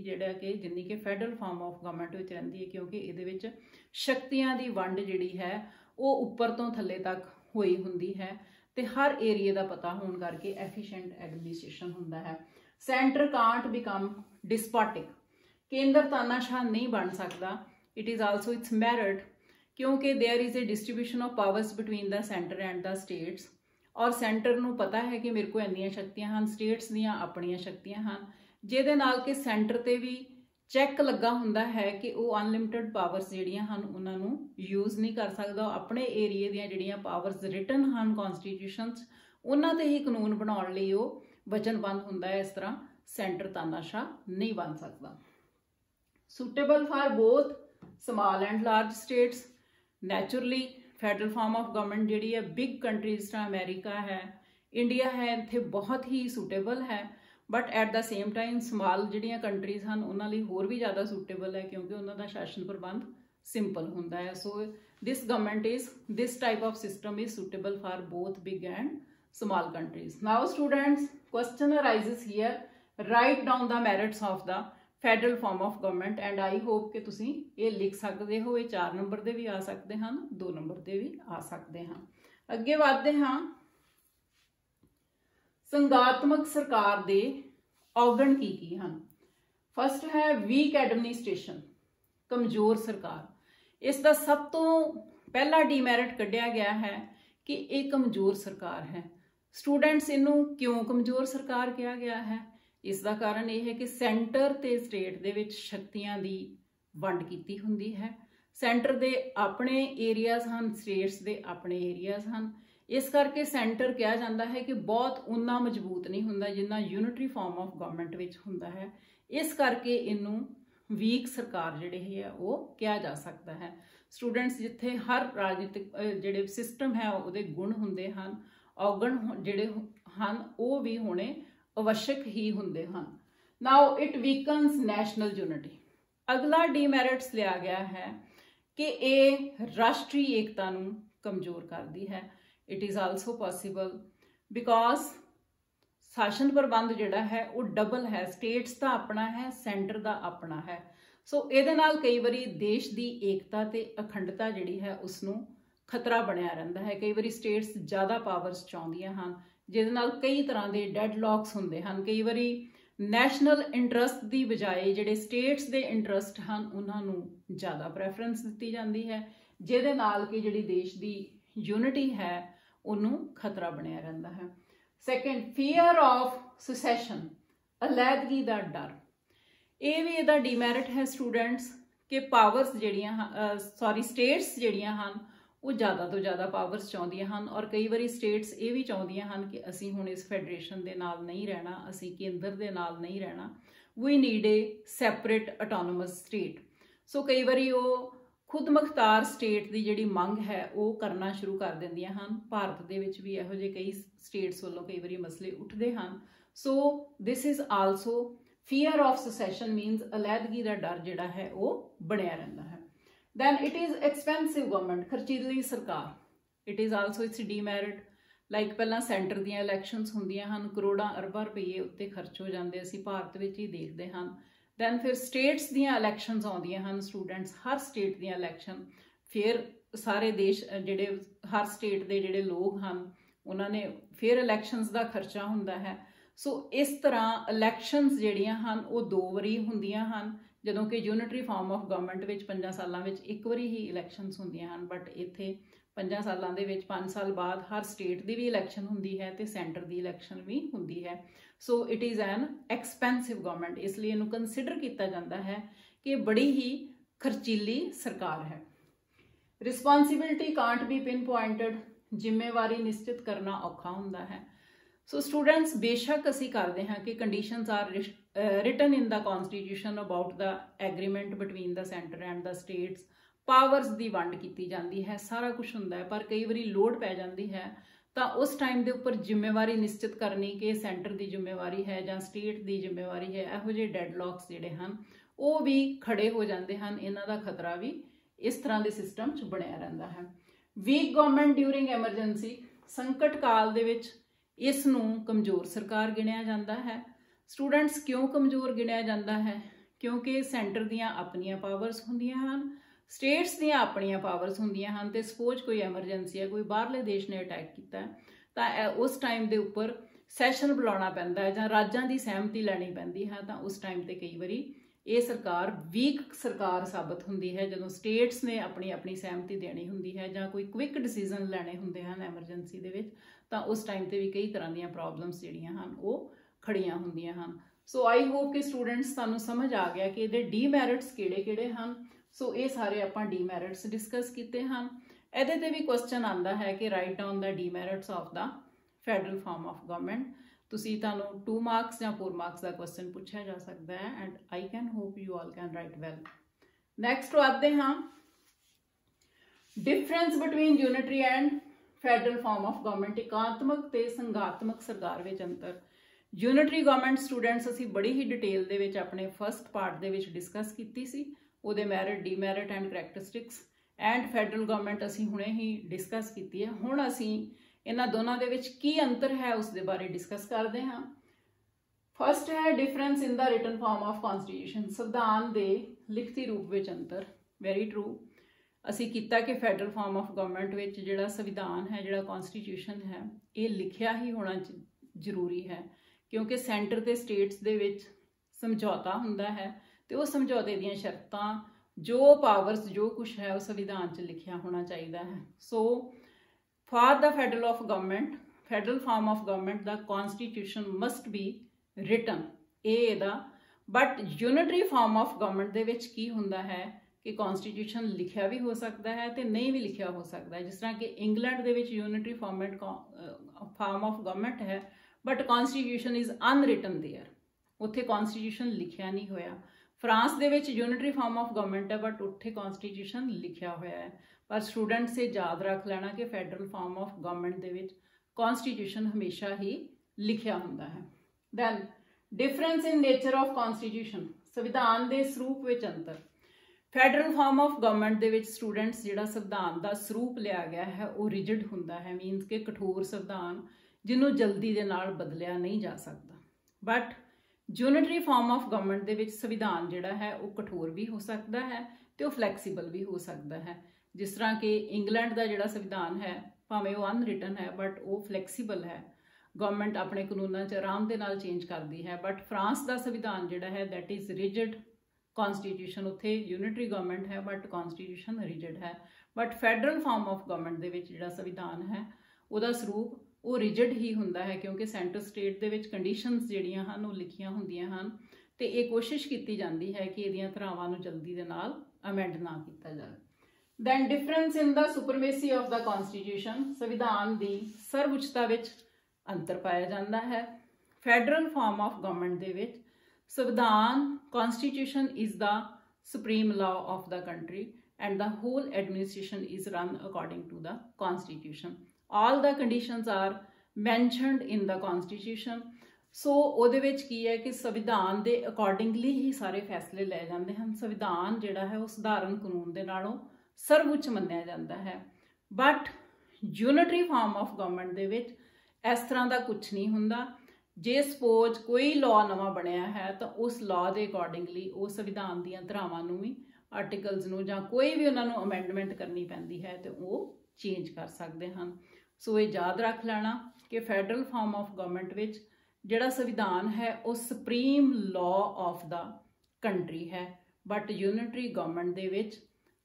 ਜਿੰਨੀ ਕਿ ਫੈਡਰਲ ਫਾਰਮ ਆਫ ਗਵਰਨਮੈਂਟ ਵਿੱਚ ਰਹਿੰਦੀ ਹੈ, ਕਿਉਂਕਿ ਇਹਦੇ ਵਿੱਚ ਸ਼ਕਤੀਆਂ ਦੀ ਵੰਡ ਜਿਹੜੀ ਹੈ ਉਹ ਉੱਪਰ ਤੋਂ ਥੱਲੇ ਤੱਕ ਹੋਈ ਹੁੰਦੀ ਹੈ ਤੇ ਹਰ ਏਰੀਏ ਦਾ ਪਤਾ ਹੋਣ ਕਰਕੇ ਐਫੀਸ਼ੀਐਂਟ ਐਡਮਿਨਿਸਟ੍ਰੇਸ਼ਨ ਹੁੰਦਾ ਹੈ। ਸੈਂਟਰ ਕਾਂਟ ਬਿਕਮ ਡਿਸਪੋਟਿਕ, ਕੇਂਦਰ ਤਾਨਾਸ਼ਾਹ ਨਹੀਂ ਬਣ ਸਕਦਾ। It is also its merit, ਕਿਉਂਕਿ there is a distribution of powers between the centre and the states. और सेंटर ਨੂੰ ਪਤਾ ਹੈ ਕਿ ਮੇਰੇ ਕੋਲ ਇੰਨੀਆਂ ਸ਼ਕਤੀਆਂ ਹਨ, ਸਟੇਟਸ ਦੀਆਂ ਆਪਣੀਆਂ ਸ਼ਕਤੀਆਂ ਹਨ, ਜਿਹਦੇ ਨਾਲ ਕਿ ਸੈਂਟਰ ਤੇ ਵੀ ਚੈੱਕ ਲੱਗਾ ਹੁੰਦਾ ਹੈ ਕਿ ਉਹ ਅਨਲਿਮਿਟਿਡ ਪਾਵਰਸ ਜਿਹੜੀਆਂ ਹਨ ਉਹਨਾਂ ਨੂੰ ਯੂਜ਼ ਨਹੀਂ ਕਰ ਸਕਦਾ। ਆਪਣੇ ਏਰੀਏ ਦੀਆਂ ਜਿਹੜੀਆਂ ਪਾਵਰਸ ਰਿਟਨ ਹਨ ਕਨਸਟੀਟਿਊਸ਼ਨਸ, ਉਹਨਾਂ ਤੇ ਹੀ ਕਾਨੂੰਨ ਬਣਾਉਣ ਲਈ ਉਹ ਵਚਨਬੱਧ ਹੁੰਦਾ ਹੈ। ਇਸ ਤਰ੍ਹਾਂ ਸੈਂਟਰ ਤਾਨਾਸ਼ਾਹ ਨਹੀਂ ਬਣ ਸਕਦਾ। Suitable for both small and large states. Naturally federal form of government ਜਿਹੜੀ ਹੈ ਬਿਗ ਕੰਟਰੀਜ਼ ਜਿਸ ਤਰ੍ਹਾਂ ਅਮਰੀਕਾ ਹੈ, ਇੰਡੀਆ ਹੈ, ਇੱਥੇ ਬਹੁਤ ਹੀ ਸੂਟੇਬਲ ਹੈ। But at the same time small ਜਿਹੜੀਆਂ ਕੰਟਰੀਜ਼ ਹਨ ਉਹਨਾਂ ਲਈ ਹੋਰ ਵੀ ਜ਼ਿਆਦਾ ਸੂਟੇਬਲ ਹੈ ਕਿਉਂਕਿ ਉਹਨਾਂ ਦਾ ਸ਼ਾਸਨ ਪ੍ਰਬੰਧ ਸਿੰਪਲ ਹੁੰਦਾ ਹੈ। ਸੋ this type of system is suitable for both big and small countries. Now students, question arises here. Write down the merits of the federal form of government and I hope ਕਿ ਤੁਸੀਂ ਇਹ ਲਿਖ ਸਕਦੇ ਹੋ। ਇਹ 4 number ਦੇ ਵੀ ਆ ਸਕਦੇ ਹਨ, 2 ਨੰਬਰ ਦੇ ਵੀ ਆ ਸਕਦੇ ਹਨ। ਅੱਗੇ ਵਧਦੇ ਹਾਂ। ਸੰਘਾਤਮਕ ਸਰਕਾਰ ਦੇ ਔਗਣ ਕੀ ਹਨ? ਫਸਟ ਹੈ ਵੀਕ ਐਡਮਿਨਿਸਟ੍ਰੇਸ਼ਨ, ਕਮਜ਼ੋਰ ਸਰਕਾਰ। ਇਸ ਦਾ ਸਭ ਤੋਂ ਪਹਿਲਾ ਡੀਮੈਰਿਟ ਕੱਢਿਆ ਗਿਆ ਹੈ ਕਿ ਇਹ ਕਮਜ਼ੋਰ ਸਰਕਾਰ ਹੈ। ਸਟੂਡੈਂਟਸ, ਇਹਨੂੰ ਕਿਉਂ ਕਮਜ਼ੋਰ ਸਰਕਾਰ ਕਿਹਾ ਗਿਆ ਹੈ? ਇਸ ਦਾ ਕਾਰਨ ਇਹ ਹੈ ਕਿ ਸੈਂਟਰ ਤੇ ਸਟੇਟ ਦੇ ਵਿੱਚ ਸ਼ਕਤੀਆਂ ਦੀ ਵੰਡ ਕੀਤੀ ਹੁੰਦੀ ਹੈ। ਸੈਂਟਰ ਦੇ ਆਪਣੇ ਏਰੀਆਜ਼ ਹਨ, ਸਟੇਟਸ ਦੇ ਆਪਣੇ ਏਰੀਆਜ਼ ਹਨ। ਇਸ ਕਰਕੇ ਸੈਂਟਰ ਕਿਹਾ ਜਾਂਦਾ ਹੈ ਕਿ ਬਹੁਤ ਉਨਾ ਮਜ਼ਬੂਤ ਨਹੀਂ ਹੁੰਦਾ ਜਿੰਨਾ ਯੂਨਿਟਰੀ ਫਾਰਮ ਆਫ ਗਵਰਨਮੈਂਟ ਵਿੱਚ ਹੁੰਦਾ ਹੈ। ਇਸ ਕਰਕੇ ਇਹਨੂੰ ਵੀਕ ਸਰਕਾਰ ਜਿਹੜੇ ਹੈ ਉਹ ਕਿਹਾ ਜਾ ਸਕਦਾ ਹੈ। ਸਟੂਡੈਂਟਸ, ਜਿੱਥੇ ਹਰ ਰਾਜਨੀਤਿਕ ਜਿਹੜੇ ਸਿਸਟਮ ਹੈ ਉਹਦੇ ਗੁਣ ਹੁੰਦੇ ਹਨ, ਔਗਣ ਜਿਹੜੇ ਹਨ ਉਹ ਵੀ ਹੋਣੇ आवश्यक ही होंगे हैं। Now it weakens national unity. अगला डीमैरिट्स लिया गया है कि ये राष्ट्रीय एकता नूं कमजोर करती है। It is also possible because शासन प्रबंध जिहड़ा है वो डबल है, स्टेट्स का अपना है, सेंटर का अपना है। सो इहदे नाल कई बारी देश की एकता ते अखंडता जिहड़ी है उसनूं खतरा बनिया रहिंदा है। कई बारी स्टेट्स ज़्यादा पावर्स चाहुंदियां हन ਜਿਹਦੇ ਨਾਲ ਕਈ ਤਰ੍ਹਾਂ ਦੇ ਡੈਡਲੌਕਸ ਹੁੰਦੇ ਹਨ। ਕਈ ਵਾਰੀ ਨੈਸ਼ਨਲ ਇੰਟਰਸਟ ਦੀ ਬਜਾਏ ਜਿਹੜੇ ਸਟੇਟਸ ਦੇ ਇੰਟਰਸਟ ਹਨ ਉਹਨਾਂ ਨੂੰ ਜ਼ਿਆਦਾ ਪ੍ਰੈਫਰੈਂਸ ਦਿੱਤੀ ਜਾਂਦੀ ਹੈ, ਜਿਹਦੇ ਨਾਲ ਕਿ ਜਿਹੜੀ ਦੇਸ਼ ਦੀ ਯੂਨਿਟੀ ਹੈ ਉਹਨੂੰ ਖਤਰਾ ਬਣਿਆ ਰਹਿੰਦਾ ਹੈ। ਸੈਕੰਡ, ਫੀਅਰ ਆਫ ਸੁਸੈਸ਼ਨ, ਅਲੈਹਦਗੀ ਦਾ ਡਰ। ਇਹ ਵੀ ਇਹਦਾ ਡੀਮੈਰਿਟ ਹੈ ਸਟੂਡੈਂਟਸ ਕਿ ਪਾਵਰਸ ਜਿਹੜੀਆਂ ਸਟੇਟਸ ਜਿਹੜੀਆਂ ਹਨ ਉਹ ਜ਼ਿਆਦਾ ਤੋਂ ਜ਼ਿਆਦਾ ਪਾਵਰਸ ਚਾਹੁੰਦੀਆਂ ਹਨ ਔਰ ਕਈ ਵਾਰੀ ਸਟੇਟਸ ਇਹ ਵੀ ਚਾਹੁੰਦੀਆਂ ਹਨ ਕਿ ਅਸੀਂ ਹੁਣ ਇਸ ਫੈਡਰੇਸ਼ਨ ਦੇ ਨਾਲ ਨਹੀਂ ਰਹਿਣਾ, ਅਸੀਂ ਕੇਂਦਰ ਦੇ ਨਾਲ ਨਹੀਂ ਰਹਿਣਾ। We need a separate autonomous state. So ਕਈ ਵਾਰੀ ਉਹ ਖੁਦ ਮੁਖਤਾਰ ਸਟੇਟ ਦੀ ਜਿਹੜੀ ਮੰਗ ਹੈ ਉਹ ਕਰਨਾ ਸ਼ੁਰੂ ਕਰ ਦਿੰਦੀਆਂ ਹਨ। ਭਾਰਤ ਦੇ ਵਿੱਚ ਵੀ ਇਹੋ ਜਿਹੇ ਕਈ ਸਟੇਟਸ ਵੱਲੋਂ ਕਈ ਵਾਰੀ ਮਸਲੇ ਉੱਠਦੇ ਹਨ। So this is also fear of secession means ਅਲੈਹਦਗੀ ਦਾ ਡਰ ਜਿਹੜਾ ਹੈ ਉਹ ਬਣਿਆ ਰਹਿੰਦਾ ਹੈ। Then it is expensive government, ਖਰਚੀਲੀ ਸਰਕਾਰ। It is also its demerit, like ਪਹਿਲਾਂ ਸੈਂਟਰ ਦੀਆਂ ਇਲੈਕਸ਼ਨਸ ਹੁੰਦੀਆਂ ਹਨ, ਕਰੋੜਾਂ ਅਰਬਾਂ ਰੁਪਏ ਉੱਤੇ ਖਰਚ ਹੋ ਜਾਂਦੇ, ਅਸੀਂ ਭਾਰਤ ਵਿੱਚ ਹੀ ਦੇਖਦੇ ਹਨ। दैन फिर स्टेट्स दीयां इलैक्शनस आउंदियां हन स्टूडेंट्स, हर स्टेट दीयां इलैक्शन, फिर सारे देश जिहड़े हर स्टेट दे जिहड़े लोग हन उन्होंने फिर इलैक्शनस का खर्चा हुंदा है। सो इस तरह इलैक्शनस जिहड़ियां हन वो 2 वारी हुंदियां हन, जदों कि यूनिटरी फॉर्म ऑफ गवर्नमेंट विच 5 सालां विच एक वारी ही इलैक्शनस हुंदियां हन, बट इत्थे 5 सालां दे विच 5 साल बाद हर स्टेट दी भी इलैक्शन हुंदी है ते सेंटर दी इलैक्शन भी हुंदी है। So it is an expensive government, इसलिए इनू कंसिडर किया जाता है कि बड़ी ही खर्चीली सरकार है। Responsibility can't be pin pointed, जिम्मेवारी निश्चित करना औखा हुंदा है। सो स्टूडेंट्स बेशक असी करते हैं कि conditions are written in the constitution about the agreement between the centre and the states, powers की वंड की जाती है, सारा कुछ हुंदा है, पर कई बारी लोड़ पै जाती है तो उस टाइम के उपर जिम्मेवारी निश्चित करनी कि सेंटर की जिम्मेवारी है या स्टेट की जिम्मेवारी है, इहो जिहे डेडलॉक्स जिहड़े हन वो भी खड़े हो जाते हैं, इन्हां दा खतरा भी इस तरह के सिस्टम च बनिया रहिंदा है। वीक गवर्नमेंट ड्यूरिंग एमरजेंसी, संकट काल दे विच इस नूं कमज़ोर सरकार गिणिया जाता है। स्टूडेंट्स क्यों कमज़ोर गिणिया जाता है? क्योंकि सेंटर दियां अपनियां पावर्स हुंदियां हन, स्टेट्स दियां अपनियां पावर्स हुंदियां हन, ते सपोज कोई एमरजेंसी है, कोई बाहरले देश ने अटैक किया तो उस टाइम के उपर सैशन बुलाना पैंदा है जां राज्यां दी सहमति लैनी पैंदी है, तो उस टाइम ते कई बारी ये सरकार वीक सरकार साबित हुंदी है। जदों स्टेट्स ने अपनी अपनी सहमति देनी हुंदी है जां कोई क्विक डिसीजन लैने हुंदे हन एमरजेंसी दे विच, तो उस टाइम ते भी कई तरह दी प्रॉब्लम्स जिहड़ियां हन वो खड़ियां हुंदियां हन। सो आई होप कि स्टूडेंट्स तुहानूं समझ आ गया कि इहदे डीमैरिट्स किहड़े-किहड़े हन। सो ये सारे आपां डीमैरिट्स डिस्कस कीते हन। इहदे ते भी क्वेश्चन आंदा है कि write down the demerits of the federal form of government. तुसीं तुहानूं 2 मार्क्स या 4 मार्क्स का क्वेश्चन पूछा जा सकता है, and I can hope you all can write well. Next आते हाँ difference between unitary and federal form of government, एकात्मक ते संघात्मक सरकार विच अंतर। यूनिटरी गवर्नमेंट स्टूडेंट्स असी बड़ी ही डिटेल दे विच अपने फस्ट पार्ट दे विच डिस्कस कीती सी, उहदे merit demerit and characteristics, and federal government असी हुणे ही डिस्कस की है। हुण असी इन्हां दोनों दे विच की अंतर है उस दे बारे डिस्कस करते हाँ। फस्ट है difference in the written form of constitution, संविधान के लिखती रूप में अंतर। वेरी ट्रू, असी किया कि फैडरल फॉर्म ऑफ गवर्नमेंट विच जिहड़ा संविधान है, जिहड़ा कॉन्स्टिट्यूशन है, ये लिखिया ही होना जरूरी है, क्योंकि सेंटर ते स्टेट्स दे विच समझौता हुंदा है, तो उस समझौते दीयां शर्तां जो पावर्स जो कुछ है वो संविधान च लिखिया होना चाहिए है। So for the federal of government, federal form of government the constitution must be written, एदा। But unitary form of government दे विच की हुंदा है कि कॉन्स्टिट्यूशन लिखिया भी हो सकता है तो नहीं भी लिखिया हो सकता है। जिस तरह कि इंग्लैंड दे विच unitary format form of government है, but constitution is unwritten there, उत्थे कॉन्स्टिट्यूशन लिखिया नहीं होया। फ्रांस दे विच यूनिटरी फॉर्म ऑफ गवर्नमेंट है, बट उत्थे कॉन्स्टिट्यूशन लिखिया होया है। पर स्टूडेंट से याद रख लेना कि फैडरल फॉर्म ऑफ गवर्नमेंट दे विच कॉन्स्टिट्यूशन हमेशा ही लिखिया हुंदा है। Then difference in nature of constitution, संविधान के स्वरूप विच अंतर। फैडरल फॉर्म ऑफ गवर्नमेंट दे विच स्टूडेंट्स जिहड़ा संविधान का स्वरूप लिया गया है वो रिजिड हुंदा है, मीनस कि कठोर संविधान जिन्हों जल्दी दे नाल बदलिया नहीं जा सकता। But unitary form of government दे विच संविधान जिहड़ा है वो कठोर भी हो सकता है तो फ्लैक्सीबल भी हो सकता है। जिस तरह कि इंग्लैंड का जिहड़ा संविधान है भावें वो अनरिटन है, बट वो फ्लैक्सीबल है, गवर्नमेंट अपने कानूनों च आराम दे नाल चेंज करती है। बट फ्रांस का संविधान जिहड़ा है दैट इज़ रिजिड कॉन्स्टिट्यूशन, उत्थे यूनिटरी गवर्नमेंट है बट कॉन्स्टिट्यूशन रिजिड है। But federal form of government दे विच जिहड़ा संविधान है उहदा स्वरूप वो रिजिड ही हुंदा है, क्योंकि सेंटर स्टेट दे विच कंडीशनस जिहड़ियां हन वो लिखियां हुंदियां हन, ते ये कोशिश की जाती है कि इहदियां धारावां नूं जल्दी दे नाल अमेंड ना किया जाए। Then difference in the supremacy of the constitution, संविधान की सर्वउच्चता विच अंतर पाया जाता है। फैडरल फॉर्म ऑफ गवर्नमेंट दे विच संविधान constitution is the supreme law of the country and the whole administration is run according to the constitution. All the conditions are mentioned in the constitution। So ਉਹਦੇ ਵਿੱਚ ਕੀ ਹੈ कि संविधान ਦੇ accordingly ही सारे फैसले ले जाते हैं। संविधान जिहड़ा है वो सधारण कानून ਦੇ ਨਾਲੋਂ सर्वउच्च ਮੰਨਿਆ ਜਾਂਦਾ है। But unitary form of government ਦੇ ਵਿੱਚ इस तरह का कुछ नहीं हुंदा। जे सपोज कोई लॉ नवा बनया है तो उस लॉ के अकॉर्डिंगली वो संविधान दी धारावां नूं भी आर्टिकल्स नूं जां कोई भी उन्हां नूं अमेंडमेंट करनी पैंदी है तो वो चेंज कर सकते हैं। सो ये याद रख लेना कि फैडरल फॉर्म ऑफ गवर्नमेंट विच जिहड़ा संविधान है वो supreme law of the country है, बट यूनिटरी गवर्नमेंट दे विच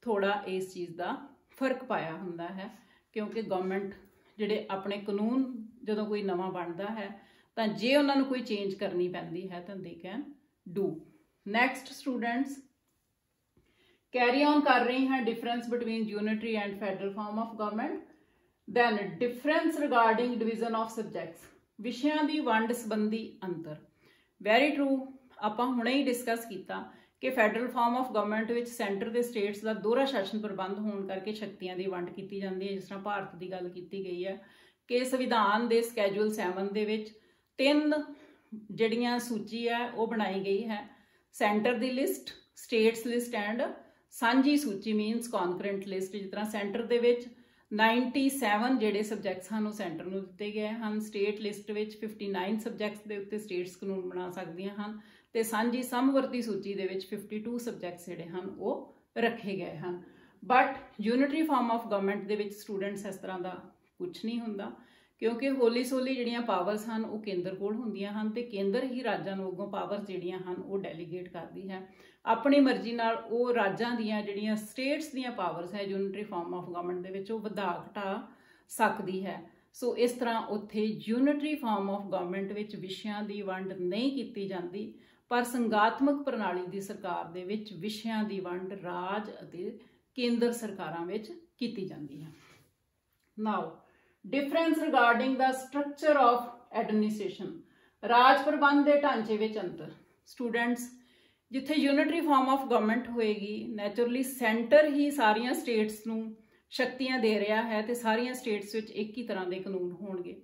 थोड़ा इस चीज़ का फर्क पाया हुंदा है, क्योंकि गवर्नमेंट जिहड़े अपने कानून जदों कोई नवा बनता है तो जे उन्होंने कोई चेंज करनी पैंदी है तो they can do. Next students carry on कर रही हैं difference between unitary and federal form of government. Then difference regarding division of subjects, विषयां दी वंड संबंधी अंतर। वेरी ट्रू, आपां हुणे ही डिस्कस किया कि federal form of government which centre के स्टेट्स का दोहरा शासन प्रबंध होने करके शक्तियां की वंड की जाती है। जिस तरह भारत की गल की गई है कि संविधान के स्कैजूल 7 दे विच 3 जिहड़ियां सूची है वो बनाई गई है, सेंटर की लिस्ट, स्टेट्स लिस्ट एंड सांझी सूची मीनस कॉन्करेंट लिस्ट। जिस तरह सेंटर के 97 जिहड़े सबजैक्ट्स हैं सेंटर नूं दिते गए हैं, स्टेट लिस्ट विच 59 सबजैक्ट्स के उत्ते स्टेट्स कानून बना सकदियां हैं ते सांझी समवर्ती सूची दे विच 52 सबजैक्ट्स जिहड़े हैं वो रखे गए हैं। But unitary form of government दे विच स्टूडेंट्स इस तरह का कुछ नहीं हुंदा, क्योंकि होली सोली जिहड़ियां पावर्स हैं वो केंद्र कोल हुंदियां हैं ते केंद्र ही राज्यां नूं अगों पावर्स जिहड़ियां हैं वो डेलीगेट करदी है। अपनी मर्जी नाल वो राज्यां दीयां जिहड़ियां स्टेट्स दीयां पावर्स है यूनिटरी फॉर्म ऑफ गवर्नमेंट दे विच वो वधा घटा सकदी है। सो इस तरह उत्थे यूनिटरी फॉर्म ऑफ गवर्नमेंट विच विषयां दी वंड नहीं कीती जांदी, पर संघात्मक प्रणाली दी सरकार दे विच विषयां दी वंड राज अते केंद्र सरकारां विच कीती जांदी है। Now difference regarding the structure of administration, राज प्रबंध के ढांचे विच अंतर। स्टूडेंट्स जिथे यूनिटरी फॉर्म ऑफ गवर्नमेंट होएगी नैचुरली सेंटर ही सारिया स्टेट्स नूं शक्तियां दे रहा है तो सारिया स्टेट्स विच एक ही तरह के कानून होणगे,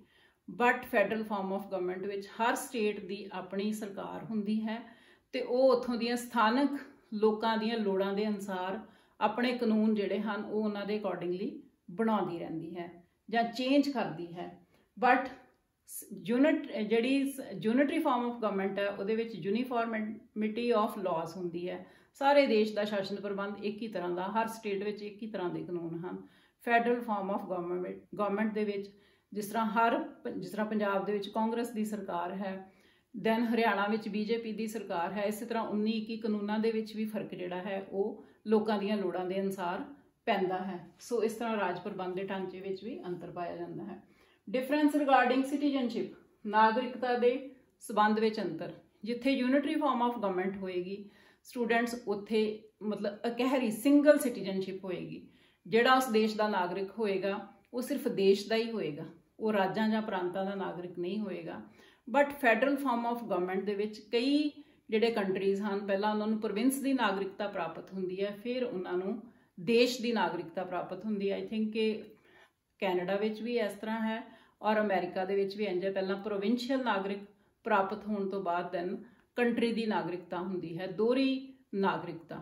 but federal form of government विच हर स्टेट की अपनी सरकार हुंदी है तो वो उत्थों दियां स्थानक लोकां दियां लोड़ां दे अनुसार अपने कानून जिहड़े हन वो उन्हां दे अकॉर्डिंगली बनाउंदी रहिंदी है जां चेंज करती है। बट जिहड़ी यूनिटरी फॉर्म ऑफ गवर्नमेंट है उहदे विच यूनीफॉर्मिटी ऑफ लॉज हुंदी है, सारे देश का शासन प्रबंध एक ही तरह का, हर स्टेट विच एक ही तरह के कानून हैं। फैडरल फॉर्म ऑफ गवर्नमेंट दे विच जिस तरह पंजाब दे विच कांग्रेस की सरकार है, दैन हरियाणा विच बीजेपी की सरकार है, इस तरह 19-21 कानूनों के विच भी फर्क जिहड़ा है वो लोकां दीयां लोड़ां दे अनुसार पैंदा है। सो इस तरह राज प्रबंध के ढांचे विच भी अंतर पाया जाता है। डिफरेंस रिगार्डिंग सिटीजनशिप, नागरिकता के संबंध विच अंतर। जिथे यूनिटरी फॉर्म ऑफ गवर्नमेंट होएगी स्टूडेंट्स उत्थे मतलब इकहरी सिंगल सिटीजनशिप होएगी, जिहड़ा उस देश का नागरिक होएगा वो सिर्फ देश का ही होएगा, वो राज्यां जां प्रांतां दा नागरिक नहीं होएगा। But federal form of government दे विच कई जिहड़े कंट्रीज़ हैं पहलां उन्हां नूं प्रोविंस की नागरिकता प्राप्त हुंदी है, फिर उन्हां नूं देश की नागरिकता प्राप्त होंगी। आई थिंक कि कैनेडा विच भी इस तरह है और अमेरिका दे विच भी इंज है, पहला प्रोविंशियल नागरिक प्राप्त होने तो बाद दैन कंट्री की नागरिकता होंगी है, दोहरी नागरिकता।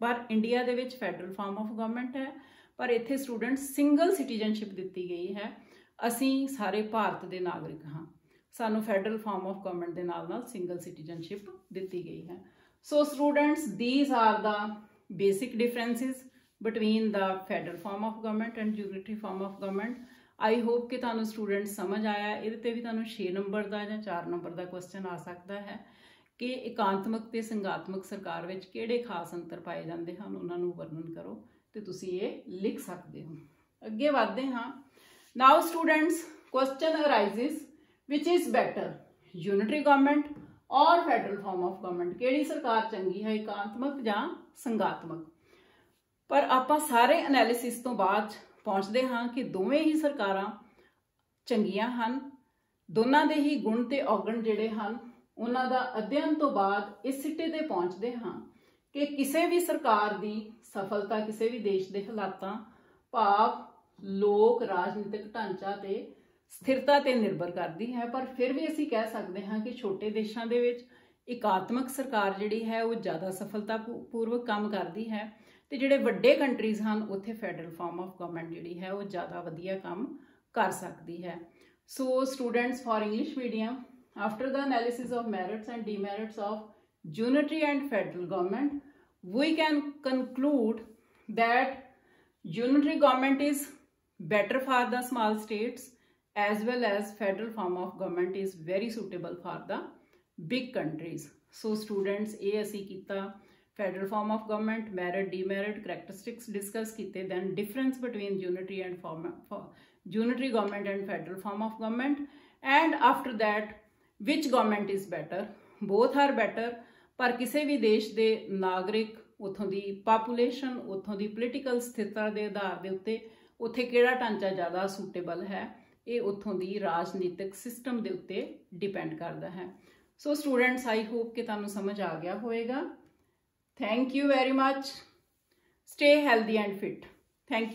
पर India they which federal form of government है, पर इत्थे स्टूडेंट्स सिंगल सिटीजनशिप दी गई है। असी सारे भारत के नागरिक हाँ, सानू फैडरल फॉर्म ऑफ गवर्नमेंट के नाल सिंगल सिटीजनशिप दी गई है। So students these are the basic differences between the federal form of government and unitary form of government. I hope कि तुहानू स्टूडेंट समझ आया। इहदे ते भी तुहानू 6 नंबर का या 4 नंबर का क्वेश्चन आ सकता है कि एकांतमक ते संघात्मक सरकार विच किहड़े खास अंतर पाए जाते हैं, उन्होंने वर्णन करो तो तुसी ये लिख सकते हो। अगे बढ़ते हाँ। Now students question arises which is better, unitary government or federal form of government, किहड़ी सरकार चंगी है, एकांतमक जां संघात्मक। पर आपां सारे एनालिसिस तो बाद पहुँचते हाँ कि दोवें ही सरकारां चंगियां हन, दोनों दे ही गुण ते औगण जिहड़े हन उन्हां दा अध्ययन तो बाद इस सिੱਟੇ ते पहुँचते हाँ कि किसी भी सरकार की सफलता किसी भी देश के हालातां भाव लोक राजनीतिक ढांचा ते स्थिरता ते निर्भर करती है। पर फिर भी असी कह सकते हैं कि छोटे देशों के विच एकात्मक सरकार जिहड़ी है वो ज़्यादा सफलतापूर्वक काम करती है, तो जिहड़े वड्डे कंट्रीज़ हैं उत्थे फैडरल फॉर्म ऑफ गवर्नमेंट जिहड़ी है वो ज़्यादा वधिया काम कर सकती है। So students for English medium after the analysis of merits and demerits of unitary and federal government, we can conclude that unitary government is better for the small states, as well as federal form of government is very suitable for the big countries. So students, ये असी कीता federal form of government, merit, demerit, characteristics discuss कीते, then difference between unitary and unitary government and federal form of government, and after that which government is better. Both are better, पर किसी भी देश दे नागरिक, उथों दी population, उथों दी political स्थिरता के आधार के उत्ते उत्थे किहड़ा ढांचा ज़्यादा सूटेबल है, ये उथों दी राजनीतिक सिस्टम के उत्ते डिपेंड करता है. सो स्टूडेंट्स, आई होप कि तुहानूं समझ आ गया होएगा. Thank you very much. Stay healthy and fit. Thank you.